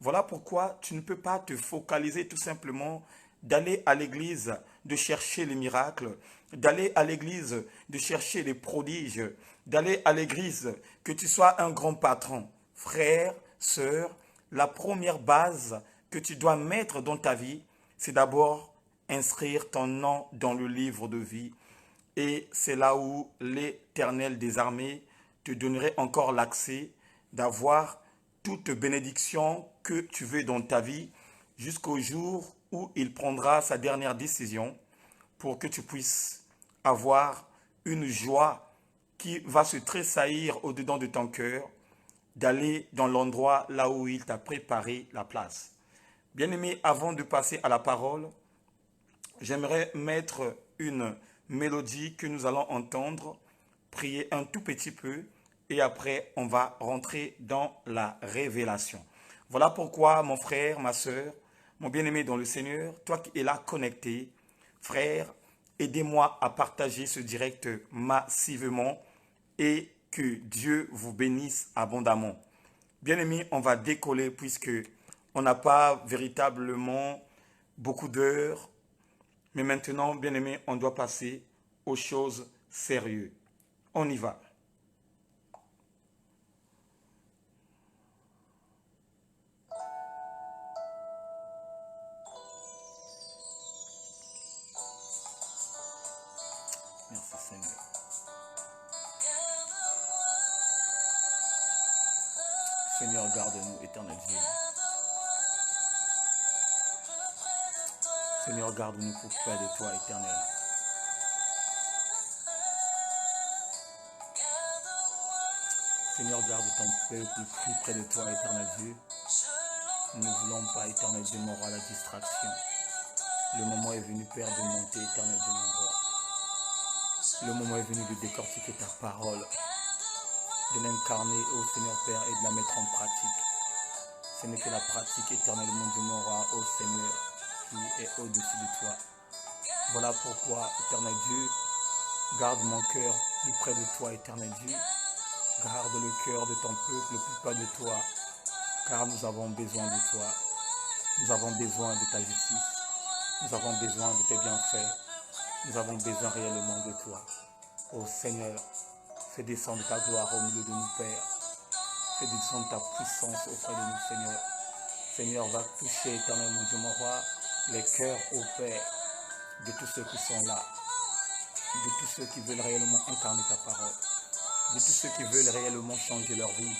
Voilà pourquoi tu ne peux pas te focaliser tout simplement d'aller à l'église, de chercher les miracles, d'aller à l'église, de chercher les prodiges, d'aller à l'église, que tu sois un grand patron. Frère, sœur, la première base que tu dois mettre dans ta vie, c'est d'abord inscrire ton nom dans le livre de vie. Et c'est là où l'Éternel des armées te donnerait encore l'accès d'avoir toute bénédiction que tu veux dans ta vie jusqu'au jour où il prendra sa dernière décision pour que tu puisses avoir une joie qui va se tressaillir au-dedans de ton cœur, d'aller dans l'endroit là où il t'a préparé la place. Bien-aimé, avant de passer à la parole, j'aimerais mettre une mélodie que nous allons entendre, prier un tout petit peu et après on va rentrer dans la révélation. Voilà pourquoi mon frère, ma soeur, mon bien-aimé dans le Seigneur, toi qui es là connecté, frère, aidez-moi à partager ce direct massivement et que Dieu vous bénisse abondamment. Bien-aimé, on va décoller puisque on n'a pas véritablement beaucoup d'heures. Mais maintenant, bien-aimé, on doit passer aux choses sérieuses. On y va. Merci Seigneur. Seigneur, garde-nous, éternel Dieu. Seigneur, garde-nous pour près de toi, éternel. Seigneur, garde ton peuple pris près de toi, éternel Dieu. Nous ne voulons pas, éternel Dieu, mon roi, la distraction. Le moment est venu, Père, de monter, éternel Dieu, mon roi. Le moment est venu de décortiquer ta parole, de l'incarner, ô Seigneur Père, et de la mettre en pratique. Ce n'est que la pratique, éternel, mon Dieu, mon roi, ô Seigneur, qui est au-dessus de toi. Voilà pourquoi, éternel Dieu, garde mon cœur plus près de toi, éternel Dieu. Garde le cœur de ton peuple plus près de toi, car nous avons besoin de toi. Nous avons besoin de ta justice. Nous avons besoin de tes bienfaits. Nous avons besoin réellement de toi. Ô Seigneur, fais descendre ta gloire au milieu de nous, Père. Fais descendre ta puissance auprès de nous, Seigneur. Seigneur, va toucher, éternel mon Dieu, mon roi, les cœurs, ô Père, de tous ceux qui sont là, de tous ceux qui veulent réellement incarner ta parole, de tous ceux qui veulent réellement changer leur vie.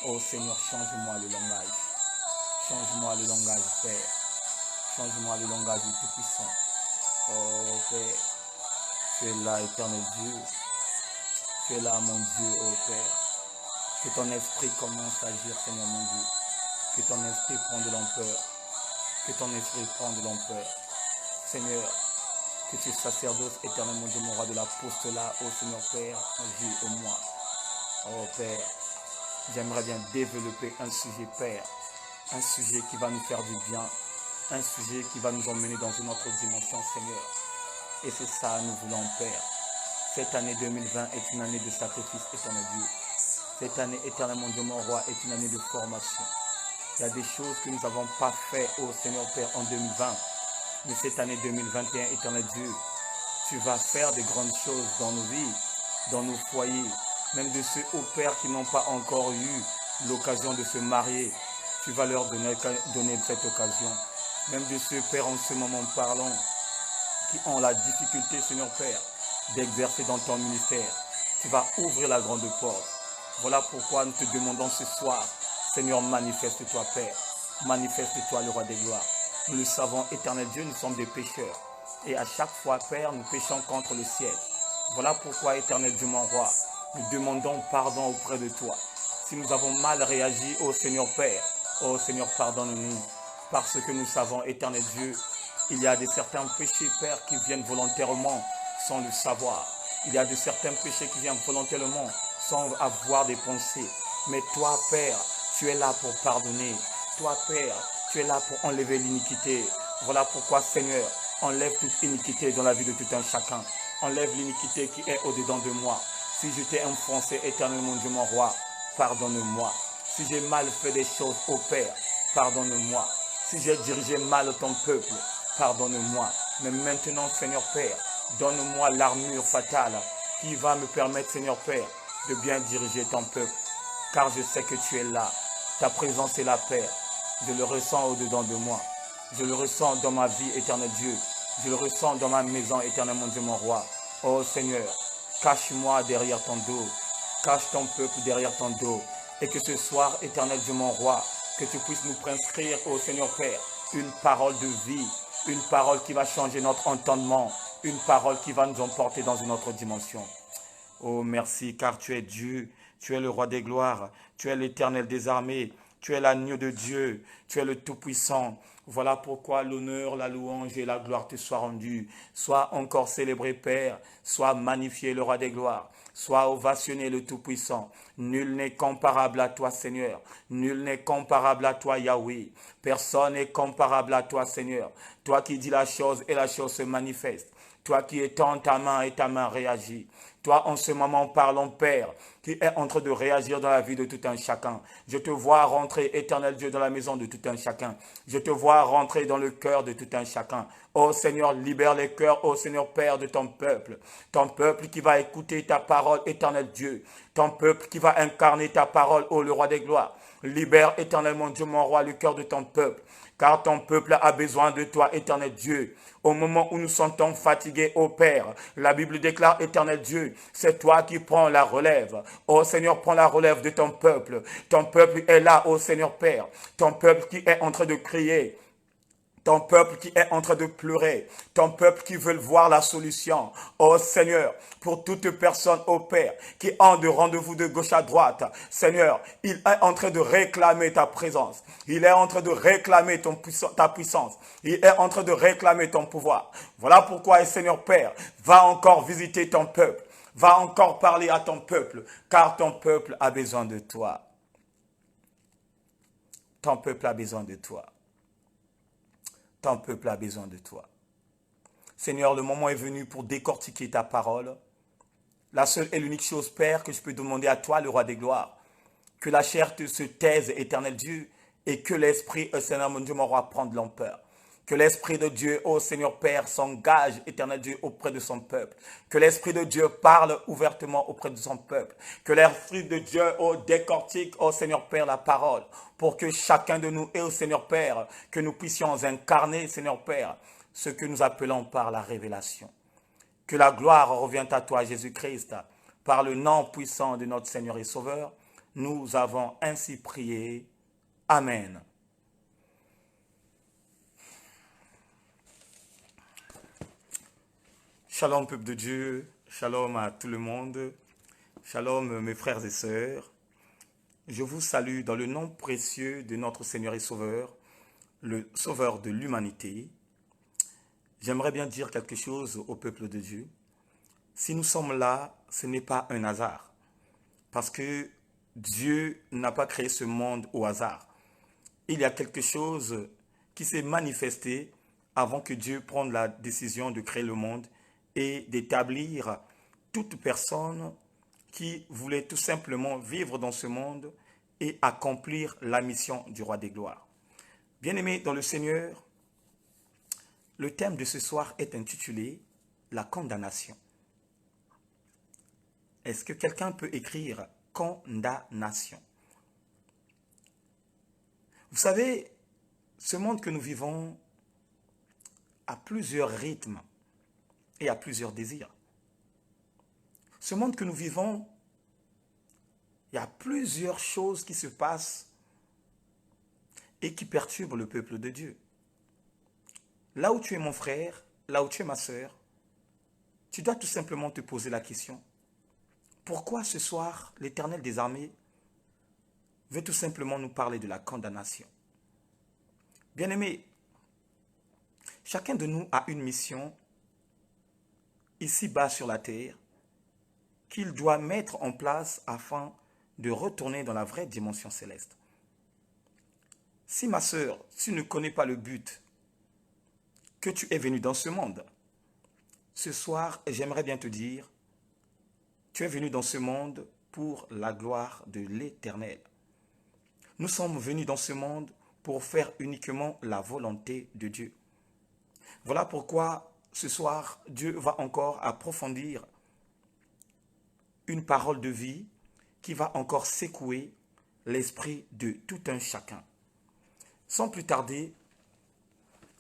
Oh Seigneur, change-moi le langage. Change-moi le langage, Père. Change-moi le langage du Tout-Puissant. Oh Père, tu es là, éternel Dieu. Tu es là, mon Dieu, oh Père. Que ton esprit commence à agir, Seigneur mon Dieu. Que ton esprit prenne de l'ampleur. Que ton esprit prenne de l'ampleur. Seigneur, que ce sacerdoce éternel, mon Dieu, mon roi de l'apostolat, oh Seigneur Père, agit au moi. Oh Père, j'aimerais bien développer un sujet, Père. Un sujet qui va nous faire du bien. Un sujet qui va nous emmener dans une autre dimension, Seigneur. Et c'est ça, nous voulons, Père. Cette année 2020 est une année de sacrifice, éternel Dieu. Cette année, éternel mon Dieu, mon roi, est une année de formation. Il y a des choses que nous n'avons pas fait, ô Seigneur Père, en 2020. Mais cette année 2021, éternel Dieu, tu vas faire de grandes choses dans nos vies, dans nos foyers, même de ceux, ô Père, qui n'ont pas encore eu l'occasion de se marier. Tu vas leur donner cette occasion. Même de ceux, Père, en ce moment parlant, qui ont la difficulté, Seigneur Père, d'exercer dans ton ministère. Tu vas ouvrir la grande porte. Voilà pourquoi nous te demandons ce soir, Seigneur, manifeste-toi, Père. Manifeste-toi, le roi des gloires. Nous le savons, éternel Dieu, nous sommes des pécheurs. Et à chaque fois, Père, nous péchons contre le ciel. Voilà pourquoi, éternel Dieu, mon roi, nous demandons pardon auprès de toi. Si nous avons mal réagi, ô Seigneur Père, ô Seigneur, pardonne-nous. Parce que nous savons, éternel Dieu, il y a de certains péchés, Père, qui viennent volontairement sans le savoir. Il y a de certains péchés qui viennent volontairement sans avoir des pensées. Mais toi, Père, tu es là pour pardonner. Toi, Père, tu es là pour enlever l'iniquité. Voilà pourquoi, Seigneur, enlève toute iniquité dans la vie de tout un chacun. Enlève l'iniquité qui est au-dedans de moi. Si je t'ai offensé, éternel mon Dieu, mon roi, pardonne-moi. Si j'ai mal fait des choses, ô Père, pardonne-moi. Si j'ai dirigé mal ton peuple, pardonne-moi. Mais maintenant, Seigneur Père, donne-moi l'armure fatale qui va me permettre, Seigneur Père, de bien diriger ton peuple. Car je sais que tu es là. Ta présence est la paix. Je le ressens au-dedans de moi. Je le ressens dans ma vie, éternel Dieu. Je le ressens dans ma maison, éternel mon Dieu, mon roi. Oh Seigneur, cache-moi derrière ton dos. Cache ton peuple derrière ton dos. Et que ce soir, éternel Dieu, mon roi, que tu puisses nous prescrire, ô Seigneur Père, une parole de vie, une parole qui va changer notre entendement, une parole qui va nous emporter dans une autre dimension. Oh merci, car tu es Dieu, tu es le roi des gloires, tu es l'Éternel des armées, tu es l'agneau de Dieu, tu es le Tout-Puissant. Voilà pourquoi l'honneur, la louange et la gloire te soient rendues. Sois encore célébré, Père, sois magnifié le roi des gloires, sois ovationné le Tout-Puissant. Nul n'est comparable à toi, Seigneur. Nul n'est comparable à toi, Yahweh. Personne n'est comparable à toi, Seigneur. Toi qui dis la chose et la chose se manifeste. Toi qui étends ta main et ta main réagit. Toi, en ce moment, parlons, Père, qui est en train de réagir dans la vie de tout un chacun. Je te vois rentrer, éternel Dieu, dans la maison de tout un chacun. Je te vois rentrer dans le cœur de tout un chacun. Ô Seigneur, libère les cœurs, ô Seigneur Père, de ton peuple. Ton peuple qui va écouter ta parole, éternel Dieu. Ton peuple qui va incarner ta parole, ô le roi des gloires. Libère, éternel mon Dieu, mon roi, le cœur de ton peuple. Car ton peuple a besoin de toi, éternel Dieu. Au moment où nous sentons fatigués, ô Père, la Bible déclare, éternel Dieu, c'est toi qui prends la relève. Ô Seigneur, prends la relève de ton peuple. Ton peuple est là, ô Seigneur Père. Ton peuple qui est en train de crier. Ton peuple qui est en train de pleurer, ton peuple qui veut voir la solution. Oh Seigneur, pour toute personne, oh Père, qui ont de rendez-vous de gauche à droite, Seigneur, il est en train de réclamer ta présence. Il est en train de réclamer ta puissance. Il est en train de réclamer ton pouvoir. Voilà pourquoi, Seigneur Père, va encore visiter ton peuple. Va encore parler à ton peuple, car ton peuple a besoin de toi. Ton peuple a besoin de toi. Ton peuple a besoin de toi. Seigneur, le moment est venu pour décortiquer ta parole. La seule et l'unique chose, Père, que je peux demander à toi, le roi des gloires, que la chair se taise, éternel Dieu, et que l'esprit, Seigneur mon Dieu, mon roi, prenne de l'ampleur. Que l'Esprit de Dieu, ô Seigneur Père, s'engage, éternel Dieu, auprès de son peuple. Que l'Esprit de Dieu parle ouvertement auprès de son peuple. Que l'Esprit de Dieu, ô décortique, ô Seigneur Père, la parole. Pour que chacun de nous, et ô Seigneur Père, que nous puissions incarner, Seigneur Père, ce que nous appelons par la révélation. Que la gloire revienne à toi, Jésus-Christ, par le nom puissant de notre Seigneur et Sauveur. Nous avons ainsi prié. Amen. Shalom peuple de Dieu, shalom à tout le monde, shalom mes frères et sœurs. Je vous salue dans le nom précieux de notre Seigneur et Sauveur, le Sauveur de l'humanité. J'aimerais bien dire quelque chose au peuple de Dieu. Si nous sommes là, ce n'est pas un hasard, parce que Dieu n'a pas créé ce monde au hasard. Il y a quelque chose qui s'est manifesté avant que Dieu prenne la décision de créer le monde et d'établir toute personne qui voulait tout simplement vivre dans ce monde et accomplir la mission du roi des gloires. Bien-aimés dans le Seigneur, le thème de ce soir est intitulé « La condamnation ». Est-ce que quelqu'un peut écrire « condamnation » ? Vous savez, ce monde que nous vivons a plusieurs rythmes et a plusieurs désirs. Ce monde que nous vivons, il y a plusieurs choses qui se passent et qui perturbent le peuple de Dieu. Là où tu es mon frère, là où tu es ma sœur, tu dois tout simplement te poser la question. Pourquoi ce soir, l'Éternel des armées veut tout simplement nous parler de la condamnation? Bien-aimés, chacun de nous a une mission ici-bas sur la terre qu'il doit mettre en place afin de retourner dans la vraie dimension céleste. Si ma sœur, tu ne connais pas le but que tu es venu dans ce monde, ce soir, j'aimerais bien te dire, tu es venu dans ce monde pour la gloire de l'Éternel. Nous sommes venus dans ce monde pour faire uniquement la volonté de Dieu. Voilà pourquoi ce soir, Dieu va encore approfondir une parole de vie qui va encore secouer l'esprit de tout un chacun. Sans plus tarder,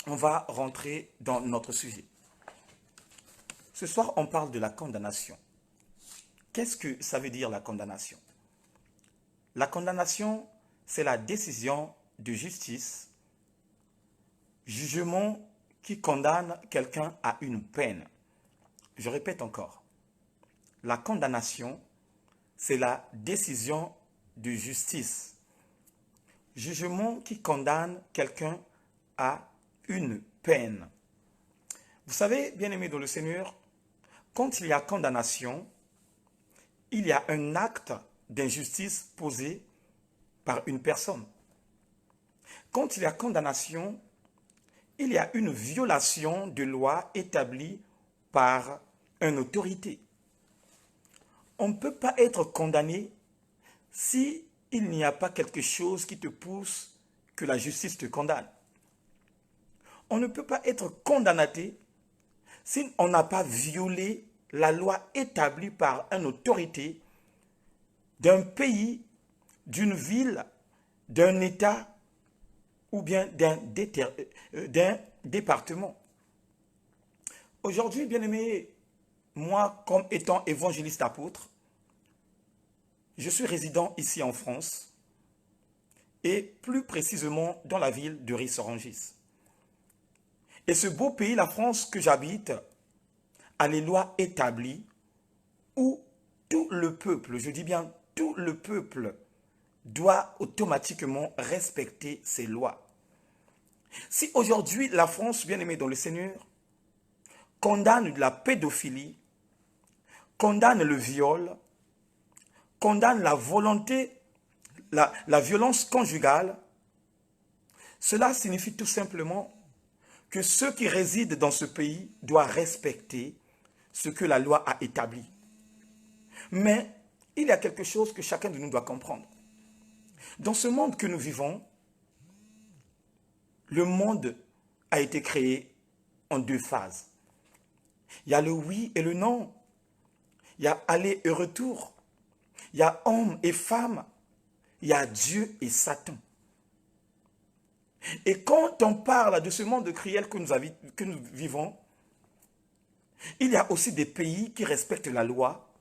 on va rentrer dans notre sujet. Ce soir, on parle de la condamnation. Qu'est-ce que ça veut dire la condamnation? La condamnation, c'est la décision de justice, jugement qui condamne quelqu'un à une peine. Je répète encore. La condamnation, c'est la décision de justice, jugement qui condamne quelqu'un à une peine. Vous savez, bien-aimés dans le Seigneur, quand il y a condamnation, il y a un acte d'injustice posé par une personne. Quand il y a condamnation, il y a une violation de loi établie par une autorité. On ne peut pas être condamné si il n'y a pas quelque chose qui te pousse que la justice te condamne. On ne peut pas être condamné si on n'a pas violé la loi établie par une autorité d'un pays, d'une ville, d'un État ou bien d'un département. Aujourd'hui, bien-aimé, moi, comme étant évangéliste apôtre, je suis résident ici en France et plus précisément dans la ville de Ris-Orangis. Et ce beau pays, la France que j'habite, a les lois établies où tout le peuple, je dis bien tout le peuple, doit automatiquement respecter ces lois. Si aujourd'hui la France, bien-aimée dans le Seigneur, condamne la pédophilie, condamne le viol, condamne la volonté, la violence conjugale, cela signifie tout simplement que ceux qui résident dans ce pays doivent respecter ce que la loi a établi. Mais il y a quelque chose que chacun de nous doit comprendre. Dans ce monde que nous vivons, le monde a été créé en deux phases. Il y a le oui et le non. Il y a aller et retour. Il y a homme et femme. Il y a Dieu et Satan. Et quand on parle de ce monde cruel que nous vivons, il y a aussi des pays qui respectent la loi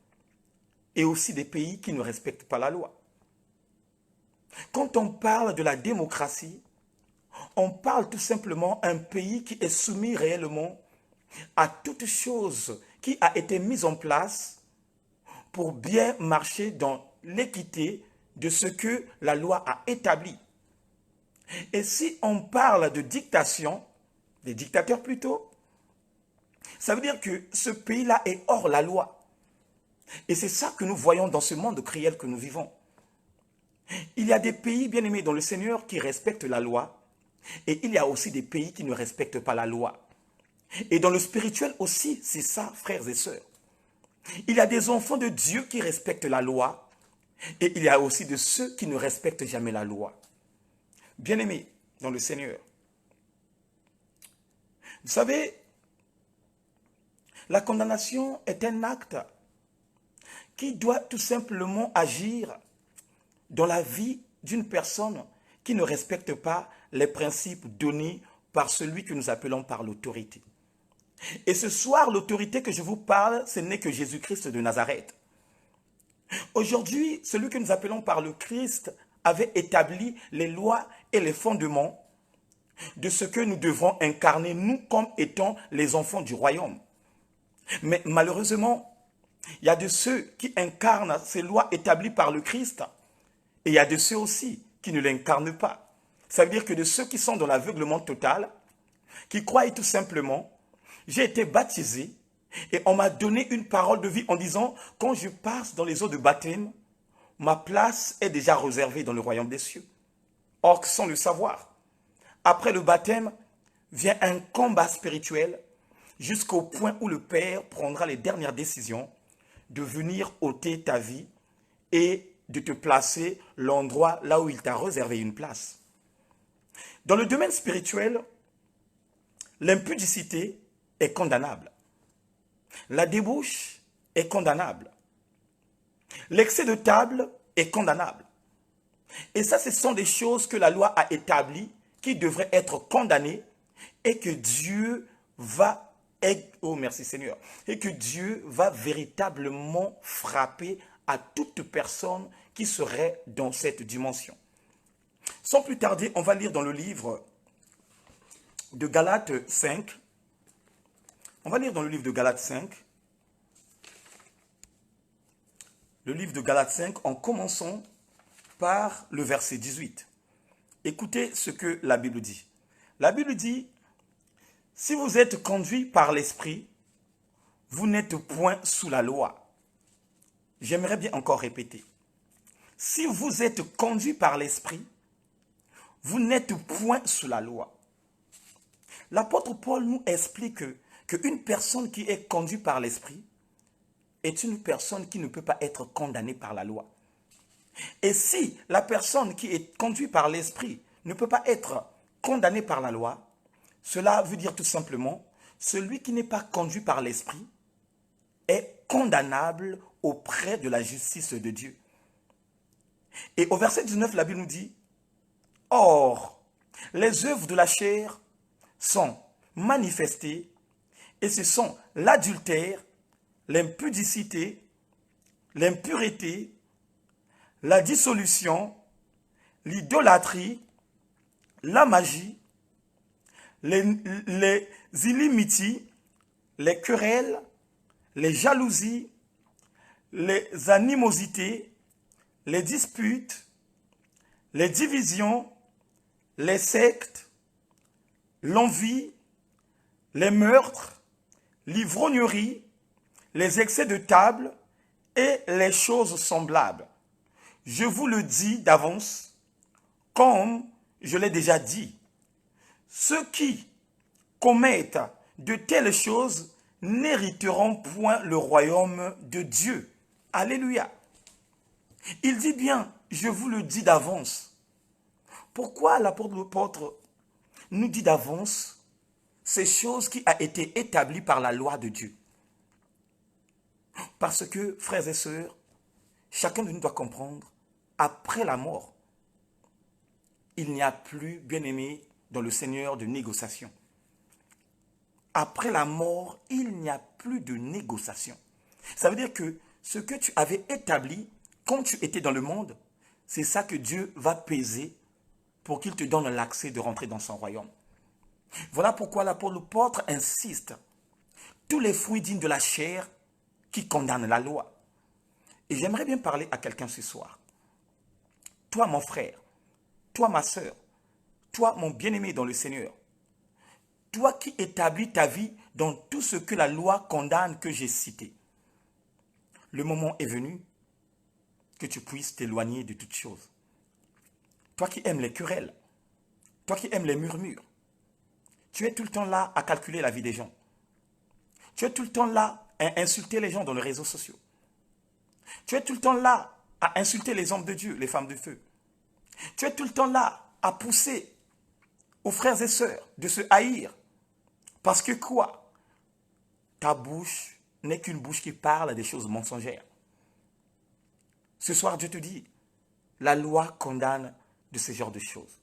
et aussi des pays qui ne respectent pas la loi. Quand on parle de la démocratie, on parle tout simplement d'un pays qui est soumis réellement à toute chose qui a été mise en place pour bien marcher dans l'équité de ce que la loi a établi. Et si on parle de dictation, des dictateurs plutôt, ça veut dire que ce pays-là est hors la loi. Et c'est ça que nous voyons dans ce monde cruel que nous vivons. Il y a des pays, bien aimés dans le Seigneur, qui respectent la loi. Et il y a aussi des pays qui ne respectent pas la loi. Et dans le spirituel aussi, c'est ça, frères et sœurs. Il y a des enfants de Dieu qui respectent la loi. Et il y a aussi de ceux qui ne respectent jamais la loi. Bien-aimés dans le Seigneur, vous savez, la condamnation est un acte qui doit tout simplement agir dans la vie d'une personne qui ne respecte pas les principes donnés par celui que nous appelons par l'autorité. Et ce soir, l'autorité que je vous parle, ce n'est que Jésus-Christ de Nazareth. Aujourd'hui, celui que nous appelons par le Christ avait établi les lois et les fondements de ce que nous devons incarner, nous, comme étant les enfants du royaume. Mais malheureusement, il y a de ceux qui incarnent ces lois établies par le Christ et il y a de ceux aussi qui ne l'incarnent pas. Ça veut dire que de ceux qui sont dans l'aveuglement total, qui croient tout simplement, j'ai été baptisé et on m'a donné une parole de vie en disant, quand je passe dans les eaux de baptême, ma place est déjà réservée dans le royaume des cieux. Or, sans le savoir, après le baptême, vient un combat spirituel jusqu'au point où le Père prendra les dernières décisions de venir ôter ta vie et de te placer l'endroit là où il t'a réservé une place. Dans le domaine spirituel, l'impudicité est condamnable. La débauche est condamnable. L'excès de table est condamnable. Et ça, ce sont des choses que la loi a établies qui devraient être condamnées et que Dieu va, oh merci Seigneur, et que Dieu va véritablement frapper à toute personne qui serait dans cette dimension. Sans plus tarder, on va lire dans le livre de Galates 5. On va lire dans le livre de Galates 5. Le livre de Galates 5 en commençant par le verset 18. Écoutez ce que la Bible dit. La Bible dit, « Si vous êtes conduits par l'Esprit, vous n'êtes point sous la loi. » J'aimerais bien encore répéter. « Si vous êtes conduits par l'Esprit, vous n'êtes point sous la loi. » L'apôtre Paul nous explique qu'une personne qui est conduite par l'Esprit est une personne qui ne peut pas être condamnée par la loi. Et si la personne qui est conduite par l'Esprit ne peut pas être condamnée par la loi, cela veut dire tout simplement, celui qui n'est pas conduit par l'Esprit est condamnable auprès de la justice de Dieu. Et au verset 19, la Bible nous dit, « Or, les œuvres de la chair sont manifestées, et ce sont l'adultère, l'impudicité, l'impureté, la dissolution, l'idolâtrie, la magie, les illimities, les querelles, les jalousies, les animosités, les disputes, les divisions, les sectes, l'envie, les meurtres, l'ivrognerie, les excès de table et les choses semblables. Je vous le dis d'avance, comme je l'ai déjà dit, ceux qui commettent de telles choses n'hériteront point le royaume de Dieu. Alléluia. Il dit bien, je vous le dis d'avance. Pourquoi l'apôtre nous dit d'avance ces choses qui ont été établies par la loi de Dieu? Parce que, frères et sœurs, chacun de nous doit comprendre, après la mort, il n'y a plus, bien-aimé, dans le Seigneur de négociation. Après la mort, il n'y a plus de négociation. Ça veut dire que ce que tu avais établi quand tu étais dans le monde, c'est ça que Dieu va peser pour qu'il te donne l'accès de rentrer dans son royaume. Voilà pourquoi l'apôtre insiste. Tous les fruits dignes de la chair qui condamnent la loi. Et j'aimerais bien parler à quelqu'un ce soir. Toi, mon frère, toi, ma sœur, toi, mon bien-aimé dans le Seigneur, toi qui établis ta vie dans tout ce que la loi condamne que j'ai cité, le moment est venu que tu puisses t'éloigner de toutes choses. Toi qui aimes les querelles, toi qui aimes les murmures, tu es tout le temps là à calculer la vie des gens. Tu es tout le temps là à insulter les gens dans les réseaux sociaux. Tu es tout le temps là à insulter les hommes de Dieu, les femmes de feu. Tu es tout le temps là à pousser aux frères et sœurs de se haïr. Parce que quoi? Ta bouche n'est qu'une bouche qui parle des choses mensongères. Ce soir, Dieu te dit, la loi condamne de ce genre de choses.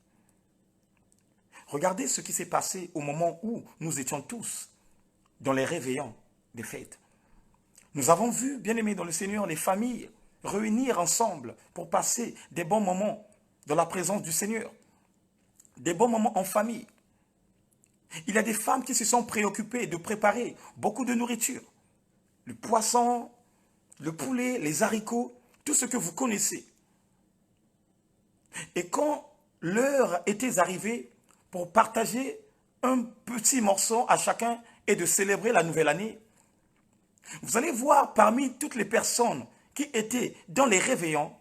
Regardez ce qui s'est passé au moment où nous étions tous dans les réveillons des fêtes. Nous avons vu, bien-aimés dans le Seigneur, les familles réunir ensemble pour passer des bons moments dans la présence du Seigneur. Des bons moments en famille. Il y a des femmes qui se sont préoccupées de préparer beaucoup de nourriture. Le poisson, le poulet, les haricots, tout ce que vous connaissez. Et quand l'heure était arrivée pour partager un petit morceau à chacun et de célébrer la nouvelle année, vous allez voir parmi toutes les personnes qui étaient dans les réveillons,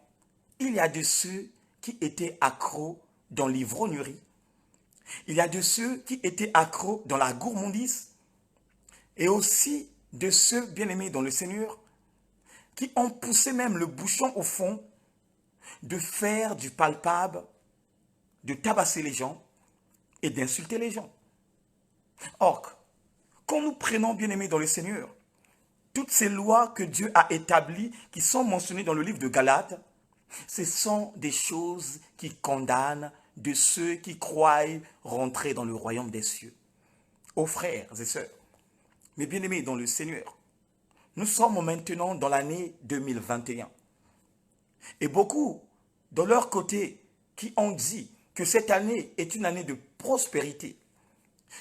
il y a de ceux qui étaient accros dans l'ivrognerie. Il y a de ceux qui étaient accros dans la gourmandise et aussi de ceux bien-aimés dans le Seigneur qui ont poussé même le bouchon au fond de faire du palpable, de tabasser les gens, et d'insulter les gens. Or, quand nous prenons, bien-aimés dans le Seigneur, toutes ces lois que Dieu a établies, qui sont mentionnées dans le livre de Galates, ce sont des choses qui condamnent de ceux qui croient rentrer dans le royaume des cieux. Ô frères et sœurs, mes bien-aimés dans le Seigneur, nous sommes maintenant dans l'année 2021. Et beaucoup, de leur côté, qui ont dit que cette année est une année de prospérité,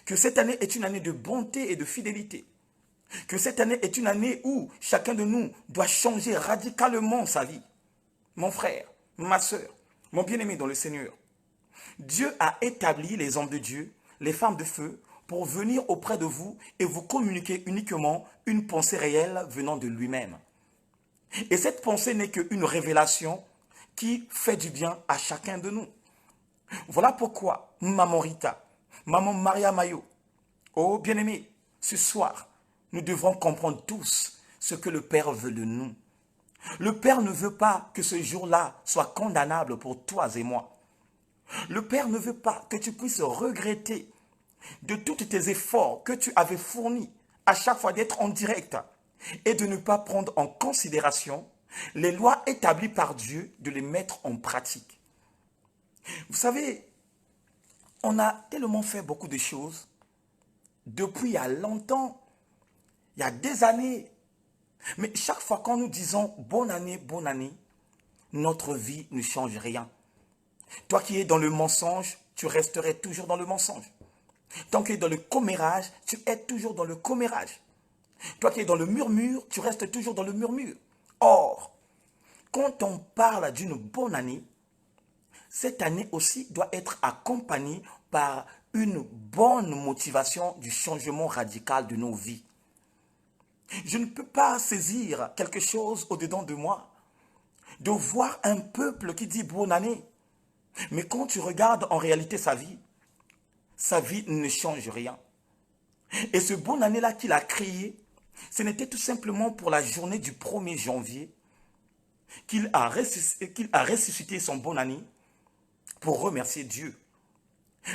que cette année est une année de bonté et de fidélité, que cette année est une année où chacun de nous doit changer radicalement sa vie. Mon frère, ma soeur, mon bien-aimé dans le Seigneur, Dieu a établi les hommes de Dieu, les femmes de feu, pour venir auprès de vous et vous communiquer uniquement une pensée réelle venant de lui-même. Et cette pensée n'est qu'une révélation qui fait du bien à chacun de nous. Voilà pourquoi, Maman Rita, Maman Maria Mayo, oh bien-aimé, ce soir, nous devons comprendre tous ce que le Père veut de nous. Le Père ne veut pas que ce jour-là soit condamnable pour toi et moi. Le Père ne veut pas que tu puisses regretter de tous tes efforts que tu avais fournis à chaque fois d'être en direct et de ne pas prendre en considération les lois établies par Dieu, de les mettre en pratique. Vous savez, on a tellement fait beaucoup de choses depuis il y a longtemps, il y a des années. Mais chaque fois quand nous disons bonne année, notre vie ne change rien. Toi qui es dans le mensonge, tu resterais toujours dans le mensonge. Toi qui es dans le commérage, tu es toujours dans le commérage. Toi qui es dans le murmure, tu restes toujours dans le murmure. Or, quand on parle d'une bonne année, cette année aussi doit être accompagnée par une bonne motivation du changement radical de nos vies. Je ne peux pas saisir quelque chose au-dedans de moi, de voir un peuple qui dit bonne année. Mais quand tu regardes en réalité sa vie ne change rien. Et ce bonne année-là qu'il a créé, ce n'était tout simplement pour la journée du 1er janvier qu'il a ressuscité son bonne année pour remercier Dieu.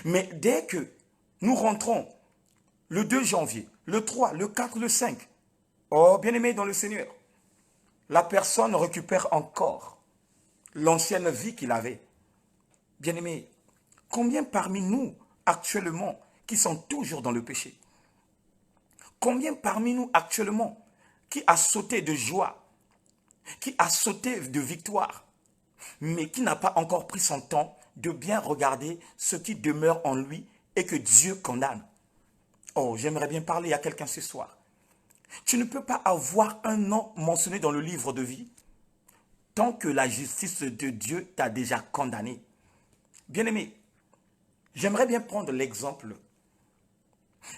Mais dès que nous rentrons le 2 janvier, le 3, le 4, le 5, oh bien-aimé dans le Seigneur, la personne récupère encore l'ancienne vie qu'il avait. Bien-aimé, combien parmi nous actuellement qui sont toujours dans le péché? Combien parmi nous actuellement qui a sauté de joie, qui a sauté de victoire, mais qui n'a pas encore pris son temps de bien regarder ce qui demeure en lui et que Dieu condamne? Oh, j'aimerais bien parler à quelqu'un ce soir. Tu ne peux pas avoir un nom mentionné dans le livre de vie tant que la justice de Dieu t'a déjà condamné. Bien-aimé, j'aimerais bien prendre l'exemple.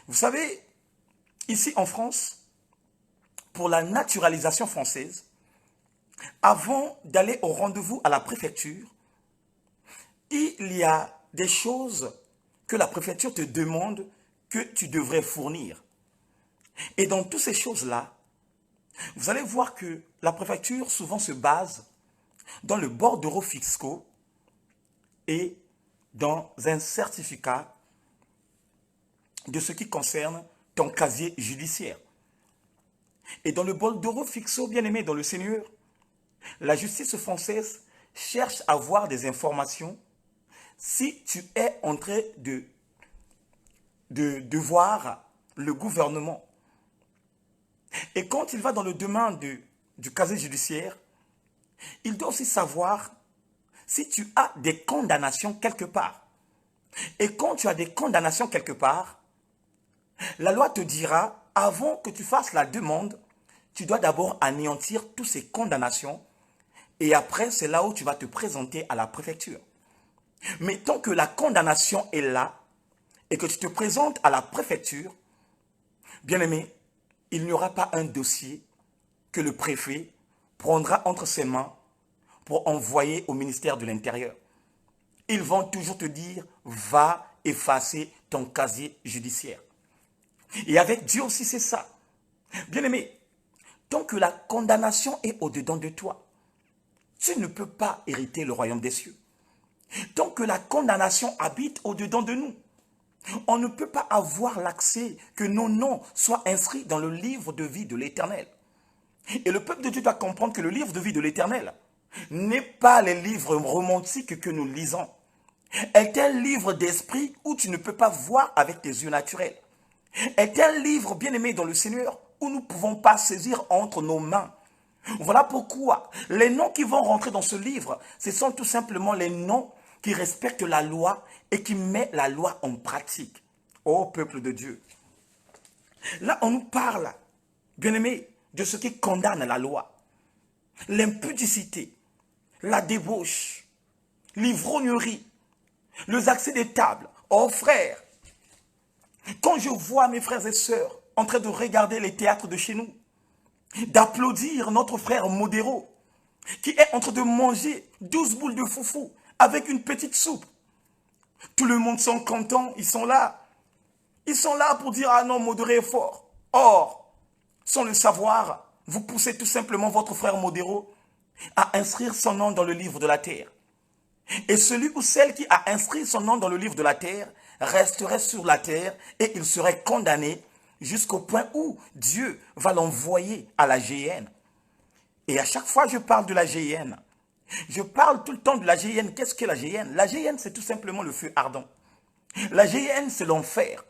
Vous savez, ici en France, pour la naturalisation française, avant d'aller au rendez-vous à la préfecture, il y a des choses que la préfecture te demande que tu devrais fournir. Et dans toutes ces choses-là, vous allez voir que la préfecture souvent se base dans le bordereau fiscaux et dans un certificat de ce qui concerne ton casier judiciaire. Et dans le bordereau fiscaux, bien-aimé dans le Seigneur, la justice française cherche à avoir des informations si tu es en train de voir le gouvernement. Et quand il va dans le domaine du casier judiciaire, il doit aussi savoir si tu as des condamnations quelque part. Et quand tu as des condamnations quelque part, la loi te dira, avant que tu fasses la demande, tu dois d'abord anéantir toutes ces condamnations et après, c'est là où tu vas te présenter à la préfecture. Mais tant que la condamnation est là et que tu te présentes à la préfecture, bien aimé, il n'y aura pas un dossier que le préfet prendra entre ses mains pour envoyer au ministère de l'Intérieur. Ils vont toujours te dire, va effacer ton casier judiciaire. Et avec Dieu aussi, c'est ça. Bien aimé, tant que la condamnation est au-dedans de toi, tu ne peux pas hériter le royaume des cieux. Tant que la condamnation habite au-dedans de nous, On ne peut pas avoir l'accès que nos noms soient inscrits dans le livre de vie de l'Éternel. Et le peuple de Dieu doit comprendre que le livre de vie de l'Éternel n'est pas les livres romantiques que nous lisons. Est un livre d'esprit où tu ne peux pas voir avec tes yeux naturels. Est un livre bien-aimé dans le Seigneur où nous ne pouvons pas saisir entre nos mains. Voilà pourquoi les noms qui vont rentrer dans ce livre, ce sont tout simplement les noms qui respectent la loi et qui mettent la loi en pratique. Ô peuple de Dieu. Là, on nous parle, bien-aimé, de ce qui condamne la loi. L'impudicité, la débauche, l'ivrognerie, les accès des tables. Oh frère, quand je vois mes frères et sœurs en train de regarder les théâtres de chez nous, d'applaudir notre frère Modéro, qui est en train de manger 12 boules de foufou avec une petite soupe. Tout le monde sont contents, ils sont là. Ils sont là pour dire, ah non, Modéro est fort. Or, sans le savoir, vous poussez tout simplement votre frère Modéro à inscrire son nom dans le livre de la terre. Et celui ou celle qui a inscrit son nom dans le livre de la terre resterait sur la terre et il serait condamné jusqu'au point où Dieu va l'envoyer à la géhenne. Et à chaque fois que je parle de la géhenne, je parle tout le temps de la géhenne. Qu'est-ce que la géhenne? La géhenne, c'est tout simplement le feu ardent. La géhenne, c'est l'enfer.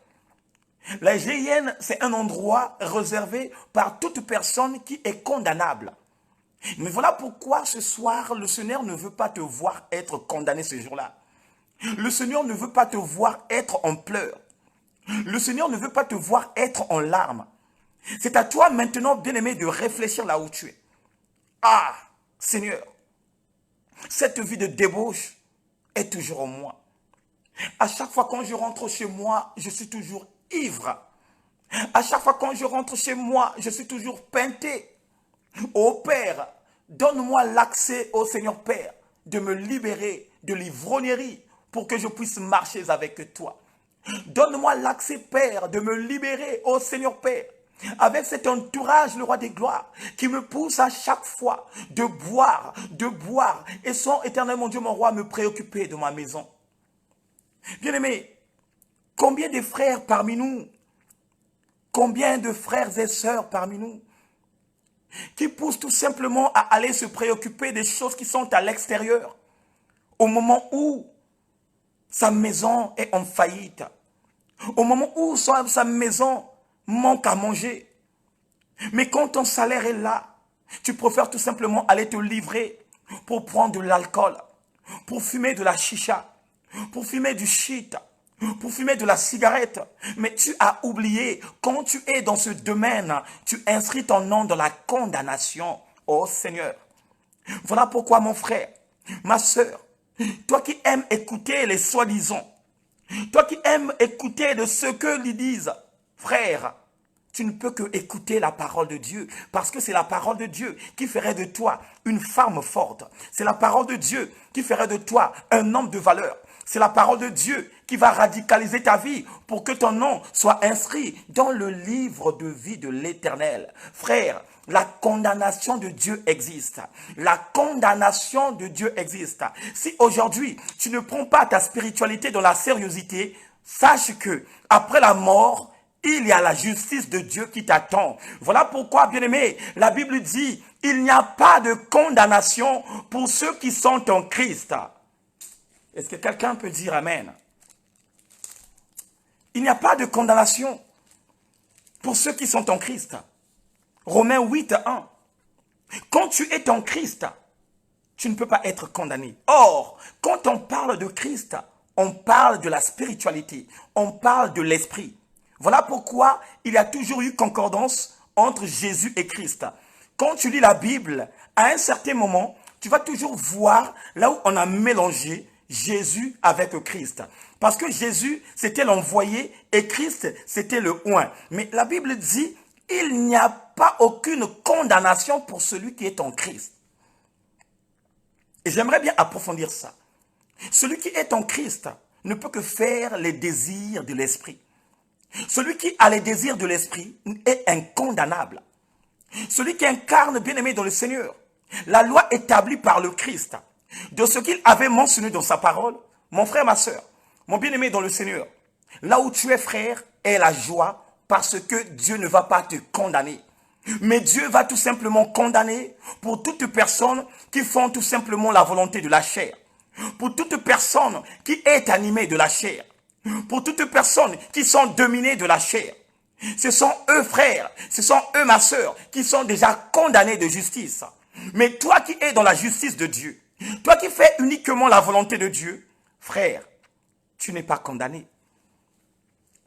La géhenne, c'est un endroit réservé par toute personne qui est condamnable. Mais voilà pourquoi ce soir, le Seigneur ne veut pas te voir être condamné ce jour-là. Le Seigneur ne veut pas te voir être en pleurs. Le Seigneur ne veut pas te voir être en larmes. C'est à toi maintenant, bien-aimé, de réfléchir là où tu es. Ah, Seigneur, cette vie de débauche est toujours en moi. À chaque fois quand je rentre chez moi, je suis toujours ivre. À chaque fois quand je rentre chez moi, je suis toujours peinté. Ô Père, donne-moi l'accès au Seigneur Père de me libérer de l'ivrognerie pour que je puisse marcher avec toi. Donne-moi l'accès, Père, de me libérer, ô Seigneur Père, avec cet entourage, le roi des gloires, qui me pousse à chaque fois de boire, et sans éternellement Dieu, mon roi, me préoccuper de ma maison. Bien-aimés, combien de frères parmi nous, combien de frères et sœurs parmi nous, qui poussent tout simplement à aller se préoccuper des choses qui sont à l'extérieur, au moment où sa maison est en faillite, au moment où sa maison manque à manger. Mais quand ton salaire est là, tu préfères tout simplement aller te livrer pour prendre de l'alcool, pour fumer de la chicha, pour fumer du shit, pour fumer de la cigarette. Mais tu as oublié, quand tu es dans ce domaine, tu inscris ton nom dans la condamnation. Oh Seigneur. Voilà pourquoi mon frère, ma soeur, toi qui aimes écouter les soi-disant, toi qui aimes écouter de ce que ils disent, frère, tu ne peux que écouter la parole de Dieu, parce que c'est la parole de Dieu qui ferait de toi une femme forte. C'est la parole de Dieu qui ferait de toi un homme de valeur. C'est la parole de Dieu qui va radicaliser ta vie pour que ton nom soit inscrit dans le livre de vie de l'Éternel. Frère, la condamnation de Dieu existe. La condamnation de Dieu existe. Si aujourd'hui, tu ne prends pas ta spiritualité dans la sérieuxité, sache que après la mort, il y a la justice de Dieu qui t'attend. Voilà pourquoi, bien-aimé, la Bible dit, il n'y a pas de condamnation pour ceux qui sont en Christ. Est-ce que quelqu'un peut dire Amen? Il n'y a pas de condamnation pour ceux qui sont en Christ. Romains 8, 1. Quand tu es en Christ, tu ne peux pas être condamné. Or, quand on parle de Christ, on parle de la spiritualité, on parle de l'esprit. Voilà pourquoi il y a toujours eu concordance entre Jésus et Christ. Quand tu lis la Bible, à un certain moment, tu vas toujours voir là où on a mélangé Jésus avec Christ. Parce que Jésus, c'était l'envoyé et Christ, c'était le oint. Mais la Bible dit, il n'y a pas aucune condamnation pour celui qui est en Christ. Et j'aimerais bien approfondir ça. Celui qui est en Christ ne peut que faire les désirs de l'esprit. Celui qui a les désirs de l'esprit est incondamnable. Celui qui incarne, bien-aimé dans le Seigneur, la loi établie par le Christ, de ce qu'il avait mentionné dans sa parole, mon frère, ma soeur, mon bien-aimé dans le Seigneur, Là où tu es, frère, est la joie parce que Dieu ne va pas te condamner. Mais Dieu va tout simplement condamner pour toute personne qui font tout simplement la volonté de la chair. Pour toute personne qui est animée de la chair. Pour toute personne qui sont dominées de la chair. Ce sont eux, frères, ce sont eux, ma sœur, qui sont déjà condamnés de justice. Mais toi qui es dans la justice de Dieu, toi qui fais uniquement la volonté de Dieu, frère, tu n'es pas condamné.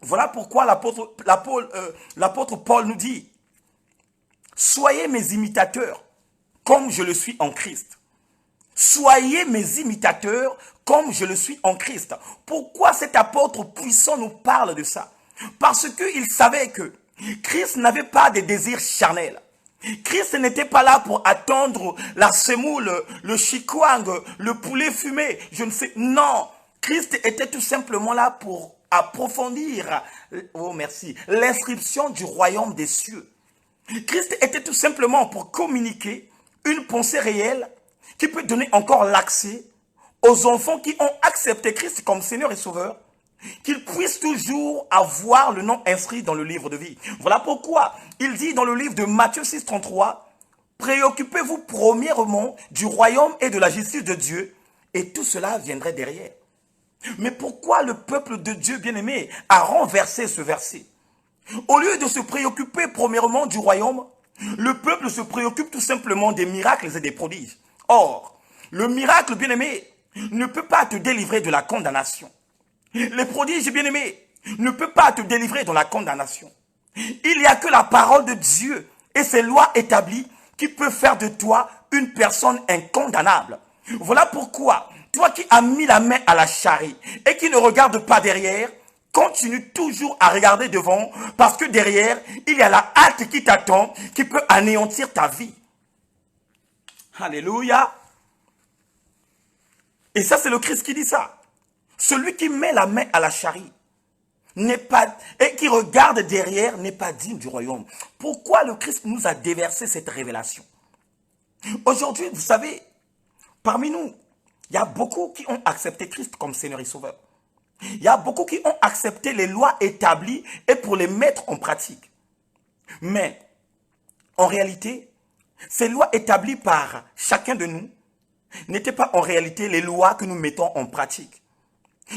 Voilà pourquoi l'apôtre Paul nous dit, soyez mes imitateurs comme je le suis en Christ. Soyez mes imitateurs comme je le suis en Christ. Pourquoi cet apôtre puissant nous parle de ça? Parce qu'il savait que Christ n'avait pas de désirs charnels. Christ n'était pas là pour attendre la semoule, le chikwang, le poulet fumé, je ne sais. Non, Christ était tout simplement là pour approfondir, oh merci, l'inscription du royaume des cieux. Christ était tout simplement pour communiquer une pensée réelle qui peut donner encore l'accès aux enfants qui ont accepté Christ comme Seigneur et Sauveur, qu'ils puissent toujours avoir le nom inscrit dans le livre de vie. Voilà pourquoi il dit dans le livre de Matthieu 6, 33, « Préoccupez-vous premièrement du royaume et de la justice de Dieu, et tout cela viendrait derrière. » Mais pourquoi le peuple de Dieu bien-aimé a renversé ce verset? Au lieu de se préoccuper premièrement du royaume, le peuple se préoccupe tout simplement des miracles et des prodiges. Or, le miracle bien-aimé ne peut pas te délivrer de la condamnation. Les prodiges bien-aimés ne peuvent pas te délivrer de la condamnation. Il n'y a que la parole de Dieu et ses lois établies qui peuvent faire de toi une personne incondamnable. Voilà pourquoi, toi qui as mis la main à la charrie et qui ne regarde pas derrière, continue toujours à regarder devant parce que derrière, il y a la hâte qui t'attend qui peut anéantir ta vie. Alléluia. Et ça, c'est le Christ qui dit ça. Celui qui met la main à la charrie n'est pas, et qui regarde derrière n'est pas digne du royaume. Pourquoi le Christ nous a déversé cette révélation? Aujourd'hui, vous savez, parmi nous, il y a beaucoup qui ont accepté Christ comme Seigneur et Sauveur. Il y a beaucoup qui ont accepté les lois établies et pour les mettre en pratique. Mais, en réalité, ces lois établies par chacun de nous n'étaient pas en réalité les lois que nous mettons en pratique.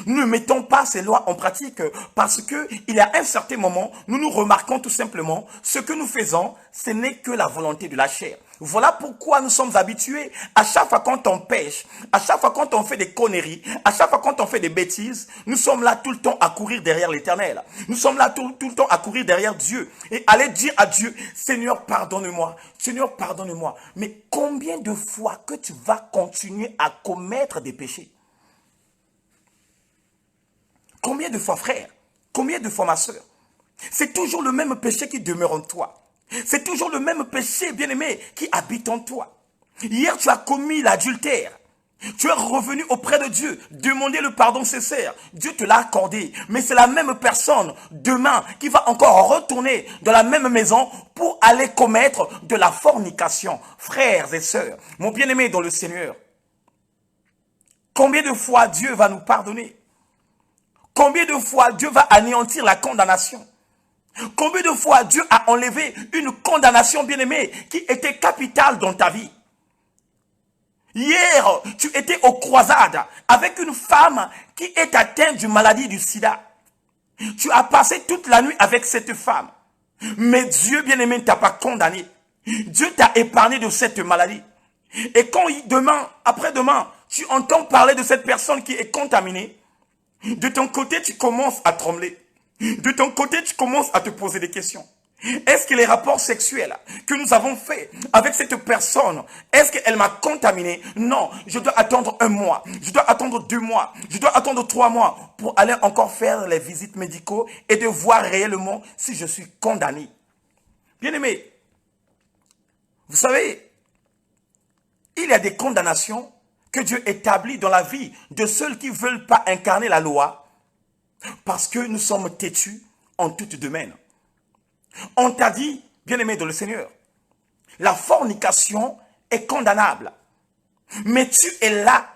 Nous ne mettons pas ces lois en pratique parce qu'il y a un certain moment, nous remarquons tout simplement ce que nous faisons, ce n'est que la volonté de la chair. Voilà pourquoi nous sommes habitués, à chaque fois quand on pêche, à chaque fois quand on fait des conneries, à chaque fois quand on fait des bêtises, nous sommes là tout le temps à courir derrière l'Éternel. Nous sommes là tout le temps à courir derrière Dieu et aller dire à Dieu, Seigneur, pardonne-moi, Seigneur, pardonne-moi. Mais combien de fois que tu vas continuer à commettre des péchés? Combien de fois, frère? Combien de fois, ma soeur? C'est toujours le même péché qui demeure en toi. C'est toujours le même péché, bien-aimé, qui habite en toi. Hier, tu as commis l'adultère. Tu es revenu auprès de Dieu, demander le pardon sincère. Dieu te l'a accordé. Mais c'est la même personne, demain, qui va encore retourner dans la même maison pour aller commettre de la fornication. Frères et sœurs, mon bien-aimé dans le Seigneur, combien de fois Dieu va nous pardonner? Combien de fois Dieu va anéantir la condamnation? Combien de fois Dieu a enlevé une condamnation bien-aimée qui était capitale dans ta vie? Hier, tu étais aux croisades avec une femme qui est atteinte d'une maladie du sida. Tu as passé toute la nuit avec cette femme. Mais Dieu bien-aimé ne t'a pas condamné. Dieu t'a épargné de cette maladie. Et quand demain, après-demain, tu entends parler de cette personne qui est contaminée, de ton côté, tu commences à trembler. De ton côté, tu commences à te poser des questions. Est-ce que les rapports sexuels que nous avons faits avec cette personne, est-ce qu'elle m'a contaminé? Non, je dois attendre 1 mois, je dois attendre 2 mois, je dois attendre 3 mois pour aller encore faire les visites médicaux et de voir réellement si je suis condamné. Bien-aimé, vous savez, il y a des condamnations que Dieu établit dans la vie de ceux qui ne veulent pas incarner la loi parce que nous sommes têtus en tout domaine. On t'a dit, bien-aimé dans le Seigneur, la fornication est condamnable. Mais tu es là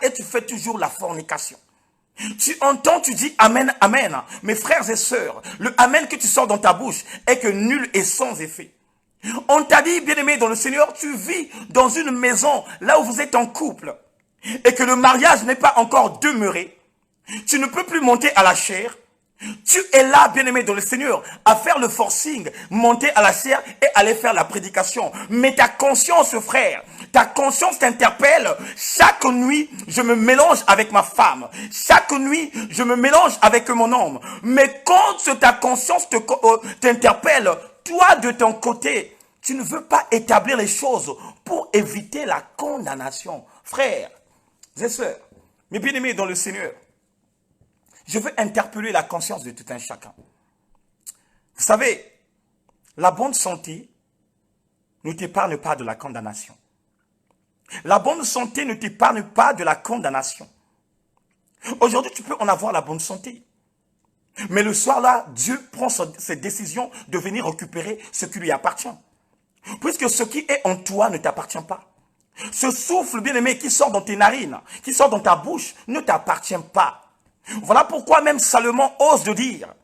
et tu fais toujours la fornication. Tu entends, tu dis Amen, Amen. Mes frères et sœurs, le Amen que tu sors dans ta bouche est que nul est sans effet. On t'a dit, bien-aimé dans le Seigneur, tu vis dans une maison, là où vous êtes en couple, et que le mariage n'est pas encore demeuré. Tu ne peux plus monter à la chair. Tu es là, bien-aimé dans le Seigneur, à faire le forcing, monter à la chair et aller faire la prédication. Mais ta conscience, frère, ta conscience t'interpelle. Chaque nuit, je me mélange avec ma femme. Chaque nuit, je me mélange avec mon homme. Mais quand ta conscience t'interpelle, toi, de ton côté, tu ne veux pas établir les choses pour éviter la condamnation. Frères et sœurs, mes bien-aimés dans le Seigneur, je veux interpeller la conscience de tout un chacun. Vous savez, la bonne santé ne t'épargne pas de la condamnation. La bonne santé ne t'épargne pas de la condamnation. Aujourd'hui, tu peux en avoir la bonne santé. Mais le soir là, Dieu prend cette décision de venir récupérer ce qui lui appartient. Puisque ce qui est en toi ne t'appartient pas. Ce souffle bien-aimé qui sort dans tes narines, qui sort dans ta bouche, ne t'appartient pas. Voilà pourquoi même Salomon ose de dire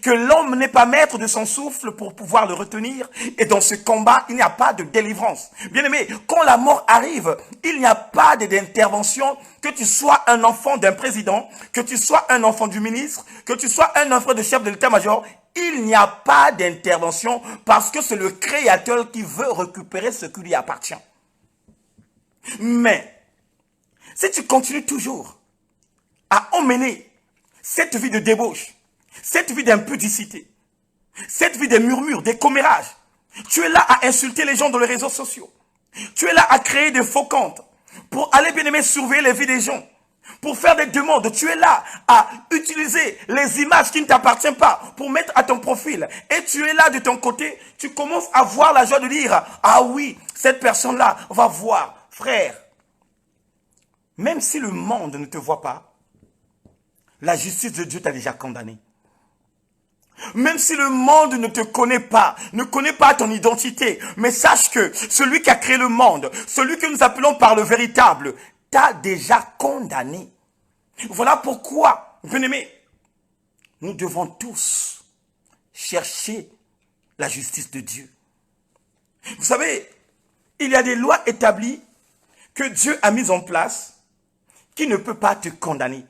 que l'homme n'est pas maître de son souffle pour pouvoir le retenir. Et dans ce combat, il n'y a pas de délivrance. Bien-aimé, quand la mort arrive, il n'y a pas d'intervention. Que tu sois un enfant d'un président, que tu sois un enfant du ministre, que tu sois un enfant de chef de l'état-major, il n'y a pas d'intervention parce que c'est le Créateur qui veut récupérer ce qui lui appartient. Mais, si tu continues toujours à emmener cette vie de débauche, cette vie d'impudicité, cette vie des murmures, des commérages, tu es là à insulter les gens dans les réseaux sociaux. Tu es là à créer des faux comptes pour aller bien aimer surveiller les vies des gens, pour faire des demandes. Tu es là à utiliser les images qui ne t'appartiennent pas pour mettre à ton profil. Et tu es là de ton côté, tu commences à voir la joie de dire, ah oui, cette personne-là va voir. Frère, même si le monde ne te voit pas, la justice de Dieu t'a déjà condamné. Même si le monde ne te connaît pas, ne connaît pas ton identité, mais sache que celui qui a créé le monde, celui que nous appelons par le véritable, t'a déjà condamné. Voilà pourquoi, bien-aimés, nous devons tous chercher la justice de Dieu. Vous savez, il y a des lois établies que Dieu a mises en place qui ne peuvent pas te condamner.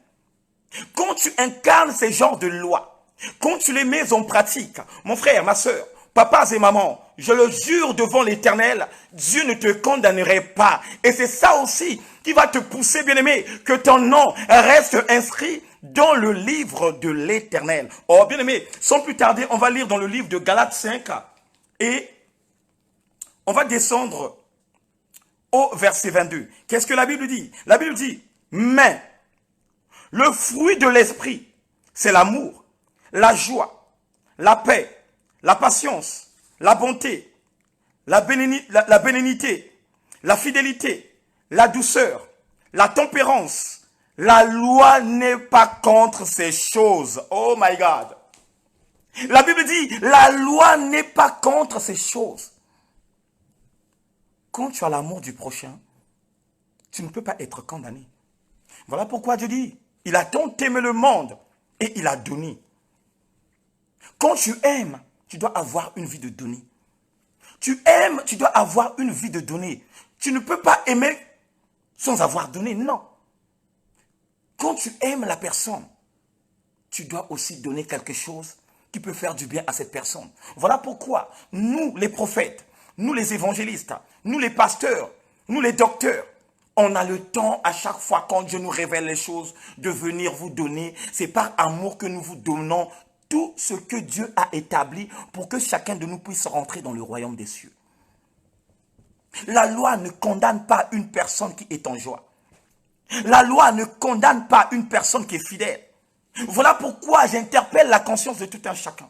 Quand tu incarnes ces genres de lois, quand tu les mets en pratique, mon frère, ma soeur, papas et mamans, je le jure devant l'Éternel, Dieu ne te condamnerait pas. Et c'est ça aussi qui va te pousser, bien-aimé, que ton nom reste inscrit dans le livre de l'Éternel. Oh, bien-aimé, sans plus tarder, on va lire dans le livre de Galates 5 et on va descendre au verset 22. Qu'est-ce que la Bible dit? La Bible dit, mais le fruit de l'esprit, c'est l'amour, la joie, la paix, la patience, la bonté, la bénignité, la fidélité, la douceur, la tempérance. La loi n'est pas contre ces choses. Oh my God. La Bible dit, la loi n'est pas contre ces choses. Quand tu as l'amour du prochain, tu ne peux pas être condamné. Voilà pourquoi Dieu dit, il a tant aimé le monde et il a donné. Quand tu aimes, tu dois avoir une vie de donner. Tu aimes, tu dois avoir une vie de donner. Tu ne peux pas aimer sans avoir donné, non. Quand tu aimes la personne, tu dois aussi donner quelque chose qui peut faire du bien à cette personne. Voilà pourquoi nous, les prophètes, nous les évangélistes, nous les pasteurs, nous les docteurs, on a le temps à chaque fois quand Dieu nous révèle les choses de venir vous donner. C'est par amour que nous vous donnons tout ce que Dieu a établi pour que chacun de nous puisse rentrer dans le royaume des cieux. La loi ne condamne pas une personne qui est en joie. La loi ne condamne pas une personne qui est fidèle. Voilà pourquoi j'interpelle la conscience de tout un chacun.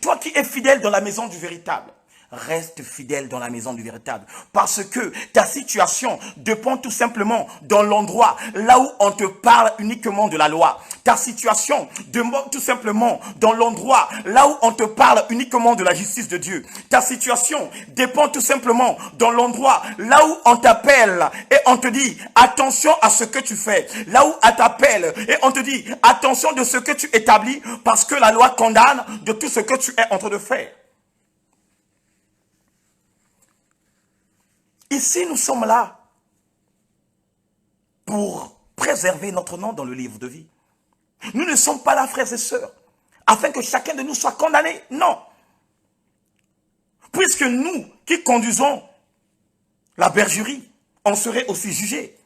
Toi qui es fidèle dans la maison du véritable, reste fidèle dans la maison du véritable. Parce que ta situation dépend tout simplement dans l'endroit là où on te parle uniquement de la loi. Ta situation dépend tout simplement dans l'endroit là où on te parle uniquement de la justice de Dieu. Ta situation dépend tout simplement dans l'endroit là où on t'appelle et on te dit attention à ce que tu fais. Là où on t'appelle et on te dit attention de ce que tu établis parce que la loi condamne de tout ce que tu es en train de faire. Ici, nous sommes là pour préserver notre nom dans le livre de vie. Nous ne sommes pas là, frères et sœurs, afin que chacun de nous soit condamné. Non. Puisque nous qui conduisons la bergerie, on serait aussi jugés.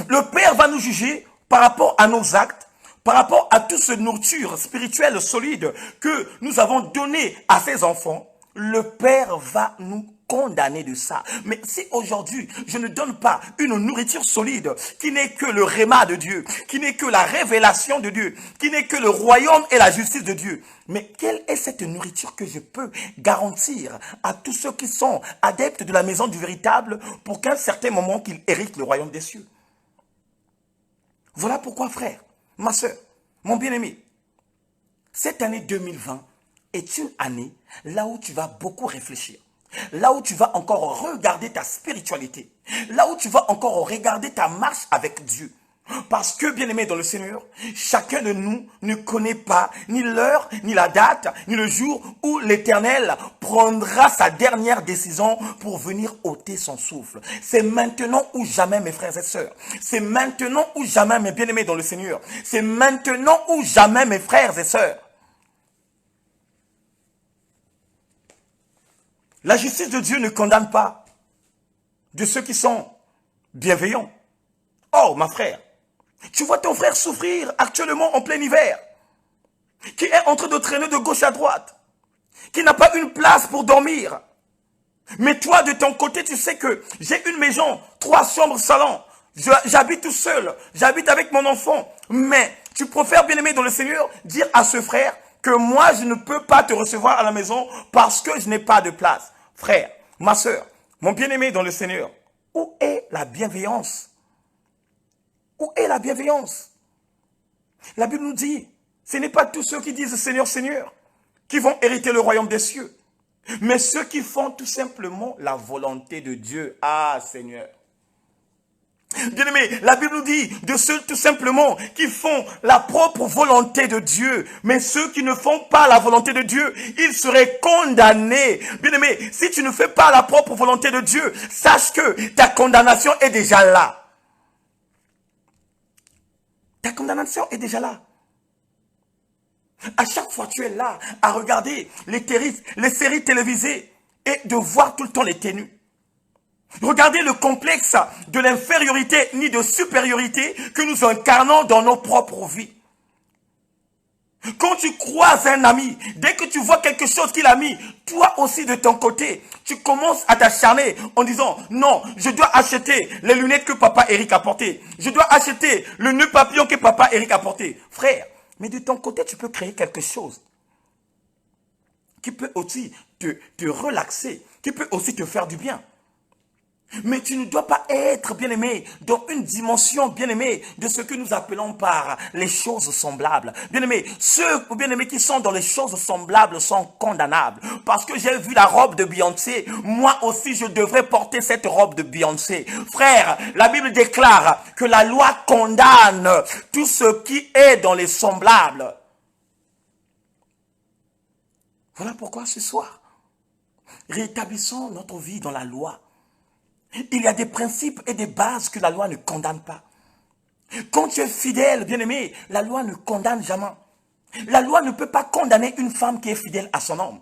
Le Père va nous juger par rapport à nos actes, par rapport à toute cette nourriture spirituelle solide que nous avons donnée à ses enfants. Le Père va nous condamné de ça. Mais si aujourd'hui, je ne donne pas une nourriture solide, qui n'est que le réma de Dieu, qui n'est que la révélation de Dieu, qui n'est que le royaume et la justice de Dieu, mais quelle est cette nourriture que je peux garantir à tous ceux qui sont adeptes de la maison du véritable pour qu'à un certain moment qu'ils héritent le royaume des cieux? Voilà pourquoi, frère, ma soeur, mon bien-aimé, cette année 2020 est une année là où tu vas beaucoup réfléchir. Là où tu vas encore regarder ta spiritualité. Là où tu vas encore regarder ta marche avec Dieu. Parce que, bien-aimé dans le Seigneur, chacun de nous ne connaît pas ni l'heure, ni la date, ni le jour où l'Éternel prendra sa dernière décision pour venir ôter son souffle. C'est maintenant ou jamais, mes frères et sœurs. C'est maintenant ou jamais, mes bien-aimés dans le Seigneur. C'est maintenant ou jamais, mes frères et sœurs. La justice de Dieu ne condamne pas de ceux qui sont bienveillants. Oh, ma frère, tu vois ton frère souffrir actuellement en plein hiver, qui est en train de traîner de gauche à droite, qui n'a pas une place pour dormir. Mais toi, de ton côté, tu sais que j'ai une maison, 3 chambres, salon. J'habite tout seul, j'habite avec mon enfant. Mais tu préfères, bien-aimé dans le Seigneur, dire à ce frère que moi, je ne peux pas te recevoir à la maison parce que je n'ai pas de place. Frère, ma soeur, mon bien-aimé dans le Seigneur, où est la bienveillance? Où est la bienveillance? La Bible nous dit, ce n'est pas tous ceux qui disent Seigneur, Seigneur, qui vont hériter le royaume des cieux, mais ceux qui font tout simplement la volonté de Dieu. Ah, Seigneur. Bien-aimé, la Bible nous dit de ceux tout simplement qui font la propre volonté de Dieu. Mais ceux qui ne font pas la volonté de Dieu, ils seraient condamnés. Bien-aimé, si tu ne fais pas la propre volonté de Dieu, sache que ta condamnation est déjà là. Ta condamnation est déjà là. À chaque fois, tu es là à regarder les séries télévisées et de voir tout le temps les tenues. Regardez le complexe de l'infériorité ni de supériorité que nous incarnons dans nos propres vies. Quand tu croises un ami, dès que tu vois quelque chose qu'il a mis, toi aussi de ton côté, tu commences à t'acharner en disant « Non, je dois acheter les lunettes que papa Eric a portées. Je dois acheter le nœud papillon que papa Eric a porté. » Frère, mais de ton côté, tu peux créer quelque chose qui peut aussi te relaxer, qui peut aussi te faire du bien. Mais tu ne dois pas être, bien-aimé, dans une dimension, bien-aimé, de ce que nous appelons par les choses semblables. Bien-aimé, ceux, bien-aimés, qui sont dans les choses semblables sont condamnables. Parce que j'ai vu la robe de Beyoncé, moi aussi je devrais porter cette robe de Beyoncé. Frère, la Bible déclare que la loi condamne tout ce qui est dans les semblables. Voilà pourquoi ce soir, rétablissons notre vie dans la loi. Il y a des principes et des bases que la loi ne condamne pas. Quand tu es fidèle, bien-aimé, la loi ne condamne jamais. La loi ne peut pas condamner une femme qui est fidèle à son homme.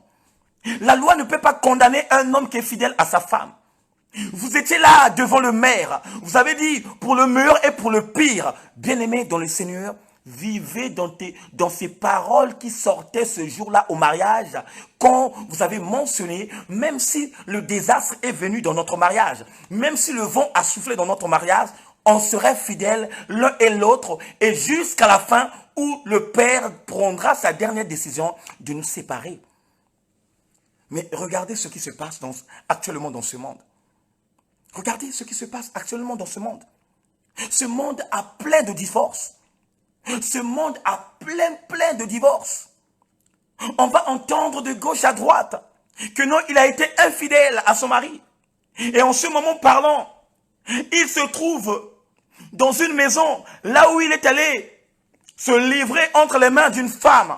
La loi ne peut pas condamner un homme qui est fidèle à sa femme. Vous étiez là devant le maire. Vous avez dit pour le meilleur et pour le pire. Bien-aimé dans le Seigneur, vivez dans ces paroles qui sortaient ce jour-là au mariage, quand vous avez mentionné, même si le désastre est venu dans notre mariage, même si le vent a soufflé dans notre mariage, on serait fidèles l'un et l'autre, et jusqu'à la fin où le Père prendra sa dernière décision de nous séparer. Mais regardez ce qui se passe actuellement dans ce monde. Regardez ce qui se passe actuellement dans ce monde. Ce monde a plein de divorces. Ce monde a plein de divorces. On va entendre de gauche à droite que non, il a été infidèle à son mari. Et en ce moment parlant, il se trouve dans une maison, là où il est allé se livrer entre les mains d'une femme.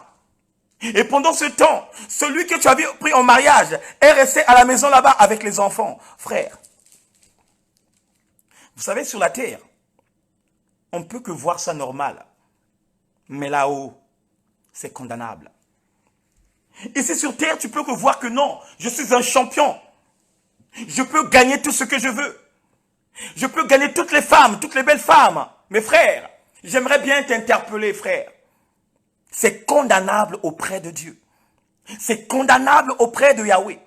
Et pendant ce temps, celui que tu avais pris en mariage est resté à la maison là-bas avec les enfants. Frère, vous savez, sur la terre, on ne peut que voir ça normal. Mais là-haut, c'est condamnable. Ici sur terre, tu peux que voir que non, je suis un champion. Je peux gagner tout ce que je veux. Je peux gagner toutes les femmes, toutes les belles femmes. Mes frères, j'aimerais bien t'interpeller, frère. C'est condamnable auprès de Dieu. C'est condamnable auprès de Yahweh.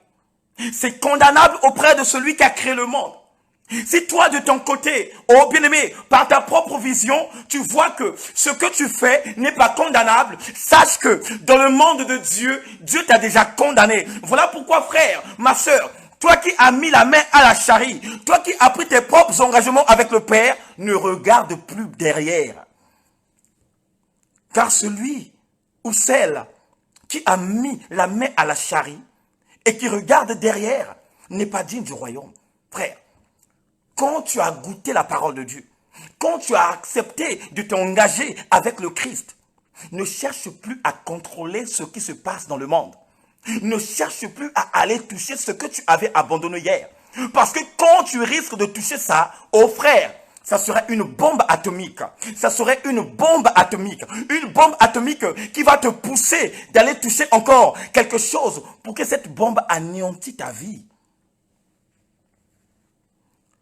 C'est condamnable auprès de celui qui a créé le monde. Si toi, de ton côté, oh bien-aimé, par ta propre vision, tu vois que ce que tu fais n'est pas condamnable, sache que dans le monde de Dieu, Dieu t'a déjà condamné. Voilà pourquoi, frère, ma sœur, toi qui as mis la main à la charrie, toi qui as pris tes propres engagements avec le Père, ne regarde plus derrière. Car celui ou celle qui a mis la main à la charrie et qui regarde derrière n'est pas digne du royaume. Frère, quand tu as goûté la parole de Dieu, quand tu as accepté de t'engager avec le Christ, ne cherche plus à contrôler ce qui se passe dans le monde. Ne cherche plus à aller toucher ce que tu avais abandonné hier. Parce que quand tu risques de toucher ça, oh frère, ça serait une bombe atomique. Ça serait une bombe atomique. Une bombe atomique qui va te pousser d'aller toucher encore quelque chose pour que cette bombe anéantisse ta vie.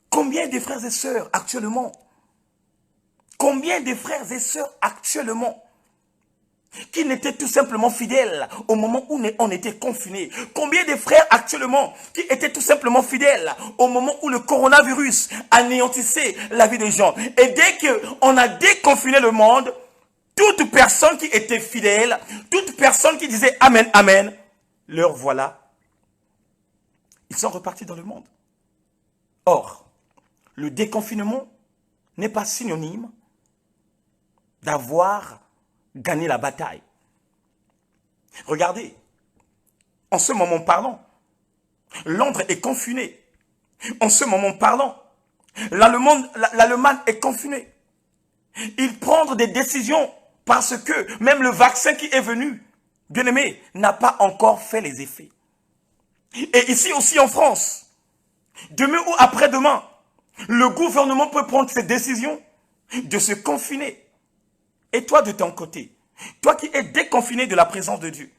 Combien de frères et sœurs actuellement, qui n'étaient tout simplement fidèles au moment où on était confinés? Combien de frères actuellement qui étaient tout simplement fidèles au moment où le coronavirus anéantissait la vie des gens? Et dès qu'on a déconfiné le monde, toute personne qui était fidèle, toute personne qui disait Amen, Amen, leur voilà, ils sont repartis dans le monde. Or, le déconfinement n'est pas synonyme d'avoir gagné la bataille. Regardez, en ce moment parlant, Londres est confiné. En ce moment parlant, l'Allemagne est confinée. Ils prennent des décisions parce que même le vaccin qui est venu, bien aimé, n'a pas encore fait les effets. Et ici aussi en France, demain ou après-demain, le gouvernement peut prendre ses décisions de se confiner. Et toi de ton côté, toi qui es déconfiné de la présence de Dieu,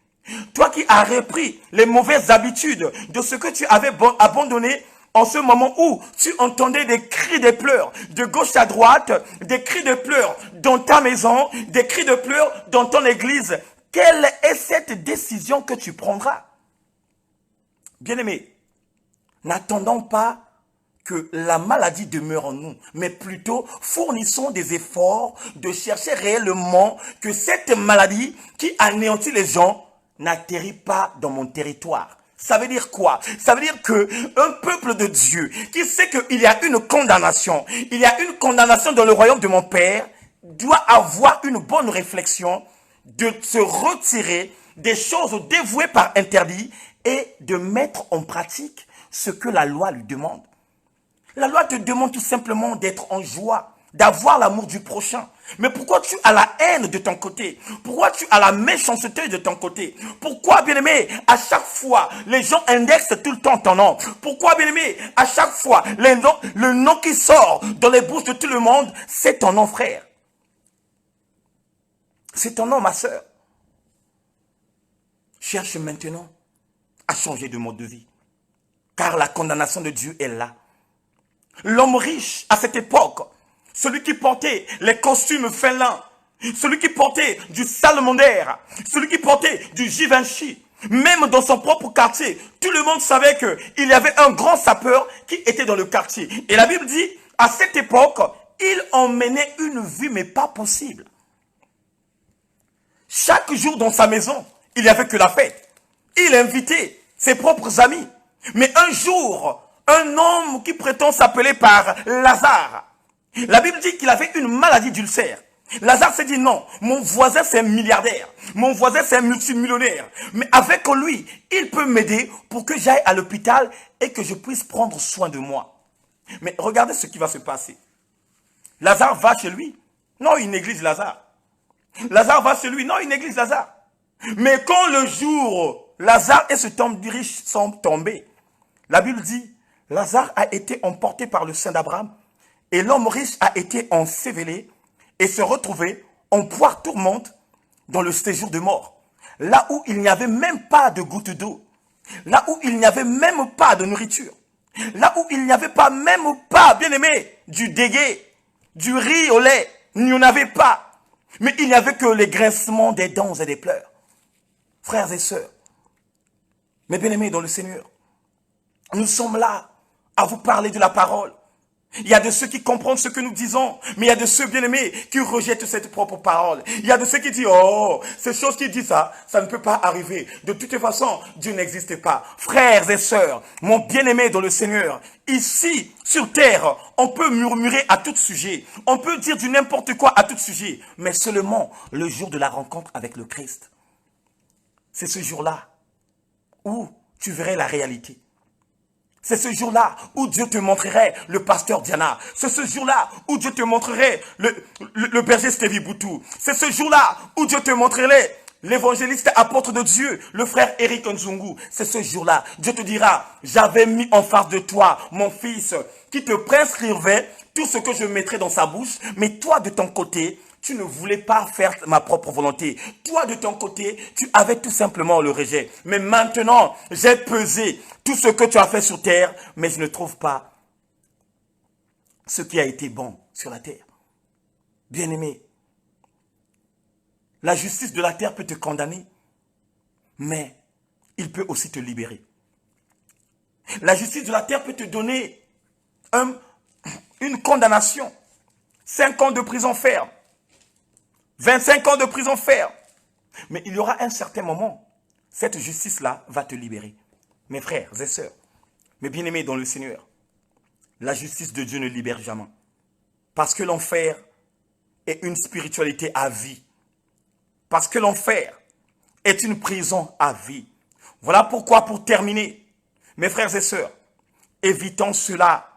toi qui as repris les mauvaises habitudes de ce que tu avais abandonné en ce moment où tu entendais des cris de pleurs de gauche à droite, des cris de pleurs dans ta maison, des cris de pleurs dans ton église, quelle est cette décision que tu prendras? Bien-aimé, n'attendons pas que la maladie demeure en nous, mais plutôt fournissons des efforts de chercher réellement que cette maladie qui anéantit les gens n'atterrit pas dans mon territoire. Ça veut dire quoi? Ça veut dire que un peuple de Dieu qui sait qu'il y a une condamnation, il y a une condamnation dans le royaume de mon Père, doit avoir une bonne réflexion de se retirer des choses dévouées par interdit et de mettre en pratique ce que la loi lui demande. La loi te demande tout simplement d'être en joie, d'avoir l'amour du prochain. Mais pourquoi tu as la haine de ton côté? Pourquoi tu as la méchanceté de ton côté? Pourquoi, bien-aimé, à chaque fois, les gens indexent tout le temps ton nom? Pourquoi, bien-aimé, à chaque fois, le nom qui sort dans les bouches de tout le monde, c'est ton nom, frère. C'est ton nom, ma sœur. Cherche maintenant à changer de mode de vie. Car la condamnation de Dieu est là. L'homme riche à cette époque, celui qui portait les costumes fin lin, celui qui portait du Salamander, celui qui portait du Givenchy, même dans son propre quartier, tout le monde savait qu'il y avait un grand sapeur qui était dans le quartier. Et la Bible dit, à cette époque, il emmenait une vie mais pas possible. Chaque jour dans sa maison, il n'y avait que la fête. Il invitait ses propres amis. Mais un jour, un homme qui prétend s'appeler par Lazare, la Bible dit qu'il avait une maladie d'ulcère. Lazare s'est dit non, mon voisin c'est un milliardaire, mon voisin c'est un multimillionnaire, mais avec lui, il peut m'aider pour que j'aille à l'hôpital et que je puisse prendre soin de moi. Mais regardez ce qui va se passer. Lazare va chez lui, non, il néglige Lazare. Lazare va chez lui, non, il néglige Lazare. Mais quand le jour, Lazare et cet homme riche sont tombés, la Bible dit, Lazare a été emporté par le sein d'Abraham et l'homme riche a été ensevelé et se retrouver en poire tourmente dans le séjour de mort. Là où il n'y avait même pas de goutte d'eau. Là où il n'y avait même pas de nourriture. Là où il n'y avait pas même pas, bien aimé, du dégué, du riz au lait. Il n'y en avait pas. Mais il n'y avait que les grincements des dents et des pleurs. Frères et sœurs, mes bien-aimés dans le Seigneur, nous sommes là à vous parler de la parole. Il y a de ceux qui comprennent ce que nous disons, mais il y a de ceux, bien-aimés, qui rejettent cette propre parole. Il y a de ceux qui disent, oh, ces choses qui disent ça, ça ne peut pas arriver. De toute façon, Dieu n'existe pas. Frères et sœurs, mon bien-aimé dans le Seigneur, ici, sur terre, on peut murmurer à tout sujet. On peut dire du n'importe quoi à tout sujet, mais seulement le jour de la rencontre avec le Christ. C'est ce jour-là où tu verrais la réalité. C'est ce jour-là où Dieu te montrerait le pasteur Diana. C'est ce jour-là où Dieu te montrerait le berger Stevie Boutou. C'est ce jour-là où Dieu te montrerait l'évangéliste apôtre de Dieu, le frère Eric Nzungu. C'est ce jour-là. Dieu te dira, j'avais mis en face de toi, mon fils, qui te prescrivait tout ce que je mettrais dans sa bouche. Mais toi, de ton côté, tu ne voulais pas faire ma propre volonté. Toi, de ton côté, tu avais tout simplement le rejet. Mais maintenant, j'ai pesé tout ce que tu as fait sur terre, mais je ne trouve pas ce qui a été bon sur la terre. Bien-aimé, la justice de la terre peut te condamner, mais il peut aussi te libérer. La justice de la terre peut te donner une condamnation. 5 ans de prison ferme. 25 ans de prison ferme. Mais il y aura un certain moment, cette justice-là va te libérer. Mes frères et sœurs, mes bien-aimés dans le Seigneur, la justice de Dieu ne libère jamais. Parce que l'enfer est une spiritualité à vie. Parce que l'enfer est une prison à vie. Voilà pourquoi, pour terminer, mes frères et sœurs, évitons cela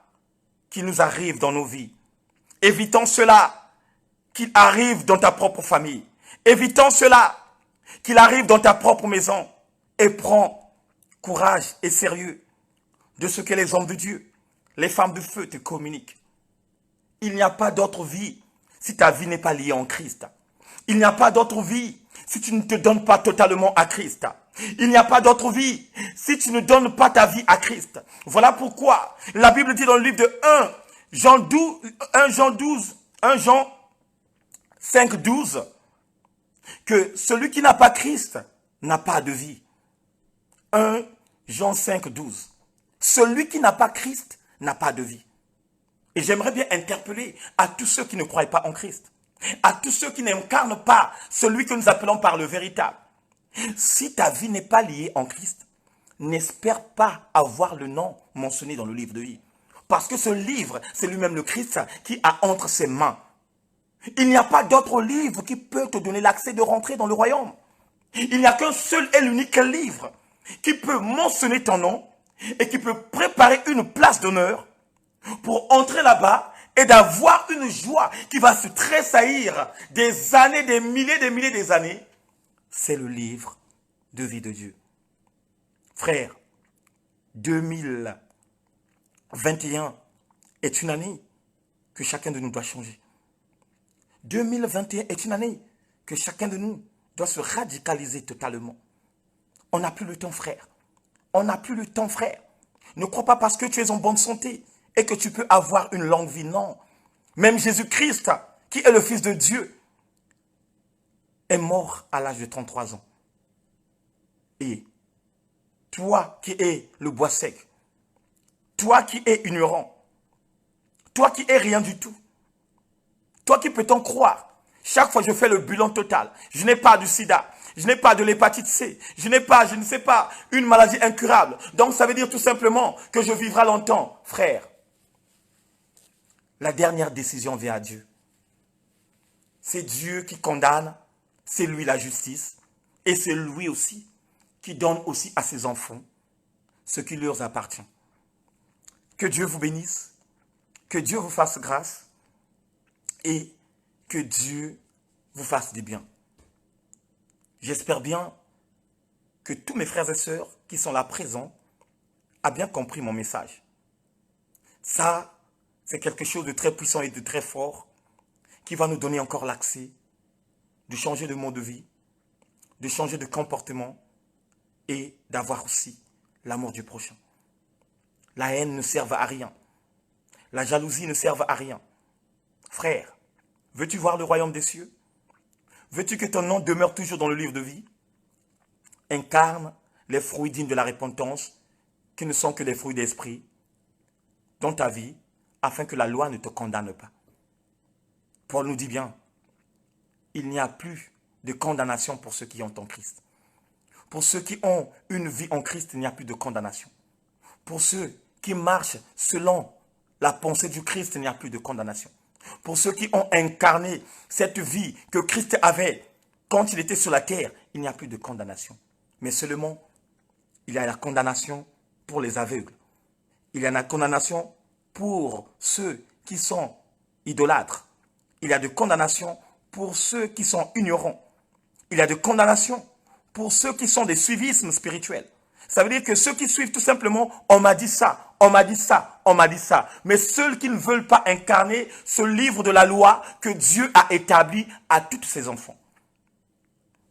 qui nous arrive dans nos vies. Évitons cela qu'il arrive dans ta propre famille. Évitons cela, qu'il arrive dans ta propre maison. Et prends courage et sérieux de ce que les hommes de Dieu, les femmes de feu te communiquent. Il n'y a pas d'autre vie si ta vie n'est pas liée en Christ. Il n'y a pas d'autre vie si tu ne te donnes pas totalement à Christ. Il n'y a pas d'autre vie si tu ne donnes pas ta vie à Christ. Voilà pourquoi la Bible dit dans le livre de 1 Jean 5, 12, que celui qui n'a pas Christ n'a pas de vie. 1 Jean 5, 12. Celui qui n'a pas Christ n'a pas de vie. Et j'aimerais bien interpeller à tous ceux qui ne croient pas en Christ, à tous ceux qui n'incarnent pas celui que nous appelons par le véritable. Si ta vie n'est pas liée en Christ, n'espère pas avoir le nom mentionné dans le livre de vie. Parce que ce livre, c'est lui-même le Christ qui a entre ses mains. Il n'y a pas d'autre livre qui peut te donner l'accès de rentrer dans le royaume. Il n'y a qu'un seul et l'unique livre qui peut mentionner ton nom et qui peut préparer une place d'honneur pour entrer là-bas et d'avoir une joie qui va se tressaillir des années, des milliers des années. C'est le livre de vie de Dieu. Frère, 2021 est une année que chacun de nous doit changer. 2021 est une année que chacun de nous doit se radicaliser totalement. On n'a plus le temps, frère. On n'a plus le temps, frère. Ne crois pas parce que tu es en bonne santé et que tu peux avoir une longue vie. Non. Même Jésus-Christ, qui est le Fils de Dieu, est mort à l'âge de 33 ans. Et toi qui es le bois sec, toi qui es ignorant, toi qui es rien du tout, toi qui peux t'en croire, chaque fois je fais le bilan total, je n'ai pas du sida, Je n'ai pas de l'hépatite C. Je n'ai pas, je ne sais pas, une maladie incurable. Donc ça veut dire tout simplement que je vivrai longtemps. Frère, la dernière décision vient à Dieu. C'est Dieu qui condamne, c'est lui la justice. Et c'est lui aussi qui donne aussi à ses enfants ce qui leur appartient. Que Dieu vous bénisse, que Dieu vous fasse grâce et que Dieu vous fasse du bien. J'espère bien que tous mes frères et sœurs qui sont là présents ont bien compris mon message. Ça, c'est quelque chose de très puissant et de très fort qui va nous donner encore l'accès de changer de mode de vie, de changer de comportement et d'avoir aussi l'amour du prochain. La haine ne sert à rien. La jalousie ne sert à rien. Frère, veux-tu voir le royaume des cieux? Veux-tu que ton nom demeure toujours dans le livre de vie? Incarne les fruits dignes de la repentance, qui ne sont que des fruits d'esprit, dans ta vie, afin que la loi ne te condamne pas. Paul nous dit bien, il n'y a plus de condamnation pour ceux qui ont en Christ. Pour ceux qui ont une vie en Christ, il n'y a plus de condamnation. Pour ceux qui marchent selon la pensée du Christ, il n'y a plus de condamnation. Pour ceux qui ont incarné cette vie que Christ avait quand il était sur la terre, il n'y a plus de condamnation. Mais seulement, il y a la condamnation pour les aveugles. Il y a la condamnation pour ceux qui sont idolâtres. Il y a de condamnation pour ceux qui sont ignorants. Il y a de condamnation pour ceux qui sont des suivismes spirituels. Ça veut dire que ceux qui suivent tout simplement, on m'a dit ça, on m'a dit ça, on m'a dit ça. Mais ceux qui ne veulent pas incarner ce livre de la loi que Dieu a établi à tous ses enfants.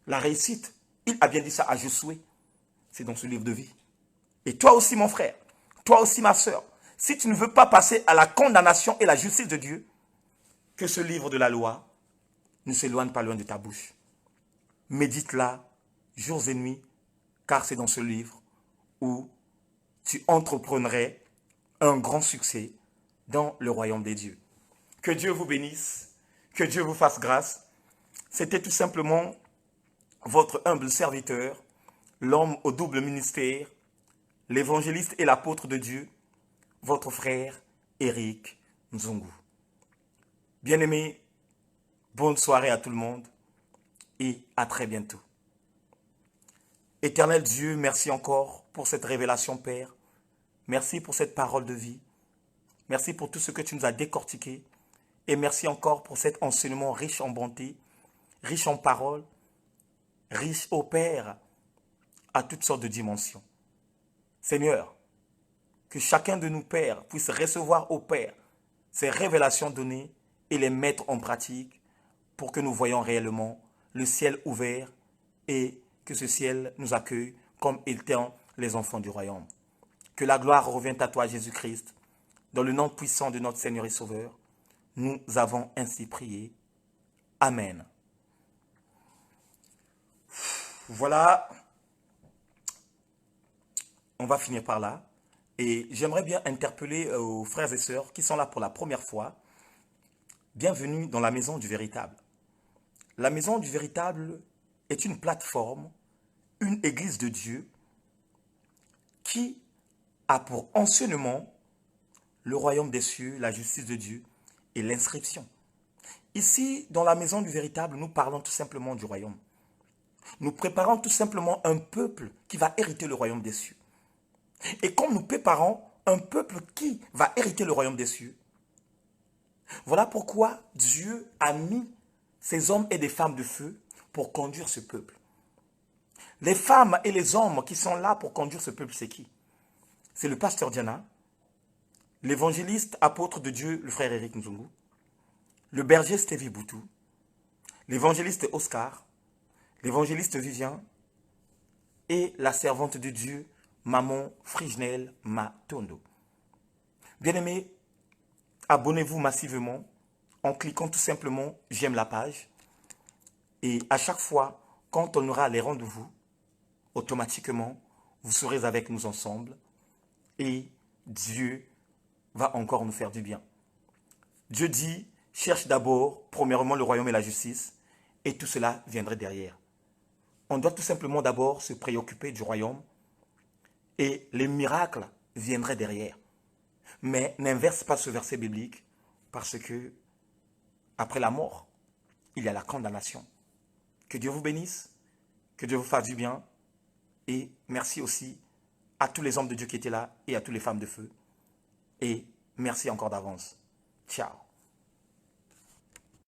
La réussite, il a bien dit ça à Josué, c'est dans ce livre de vie. Et toi aussi mon frère, toi aussi ma soeur, si tu ne veux pas passer à la condamnation et la justice de Dieu, que ce livre de la loi ne s'éloigne pas loin de ta bouche. Médite-la jours et nuits, car c'est dans ce livre où tu entreprendrais un grand succès dans le royaume des dieux. Que Dieu vous bénisse, que Dieu vous fasse grâce. C'était tout simplement votre humble serviteur, l'homme au double ministère, l'évangéliste et l'apôtre de Dieu, votre frère Éric Nzungu. Bien-aimés, bonne soirée à tout le monde et à très bientôt. Éternel Dieu, merci encore pour cette révélation, Père. Merci pour cette parole de vie. Merci pour tout ce que tu nous as décortiqué. Et merci encore pour cet enseignement riche en bonté, riche en paroles, riche, ô Père, à toutes sortes de dimensions. Seigneur, que chacun de nous, Père, puisse recevoir, ô Père, ces révélations données et les mettre en pratique pour que nous voyions réellement le ciel ouvert et que ce ciel nous accueille comme étant les enfants du royaume. Que la gloire revienne à toi, Jésus-Christ. Dans le nom puissant de notre Seigneur et Sauveur, nous avons ainsi prié. Amen. Voilà. On va finir par là. Et j'aimerais bien interpeller aux frères et sœurs qui sont là pour la première fois. Bienvenue dans la maison du véritable. La maison du véritable est une plateforme, une église de Dieu qui a pour enseignement le royaume des cieux, la justice de Dieu et l'inscription. Ici, dans la maison du véritable, nous parlons tout simplement du royaume. Nous préparons tout simplement un peuple qui va hériter le royaume des cieux. Et comme nous préparons un peuple qui va hériter le royaume des cieux, voilà pourquoi Dieu a mis ces hommes et des femmes de feu pour conduire ce peuple. Les femmes et les hommes qui sont là pour conduire ce peuple, c'est qui? C'est le pasteur Diana, l'évangéliste apôtre de Dieu, le frère Éric Nzungu, le berger Stevie Boutou, l'évangéliste Oscar, l'évangéliste Vivien et la servante de Dieu, Maman Frigenel Matondo. Bien-aimés, abonnez-vous massivement en cliquant tout simplement « J'aime la page ». Et à chaque fois, quand on aura les rendez-vous, automatiquement, vous serez avec nous ensemble et Dieu va encore nous faire du bien. Dieu dit, cherche d'abord, premièrement, le royaume et la justice et tout cela viendrait derrière. On doit tout simplement d'abord se préoccuper du royaume et les miracles viendraient derrière. Mais n'inverse pas ce verset biblique parce que après la mort, il y a la condamnation. Que Dieu vous bénisse, que Dieu vous fasse du bien et merci aussi à tous les hommes de Dieu qui étaient là et à toutes les femmes de feu. Et merci encore d'avance. Ciao.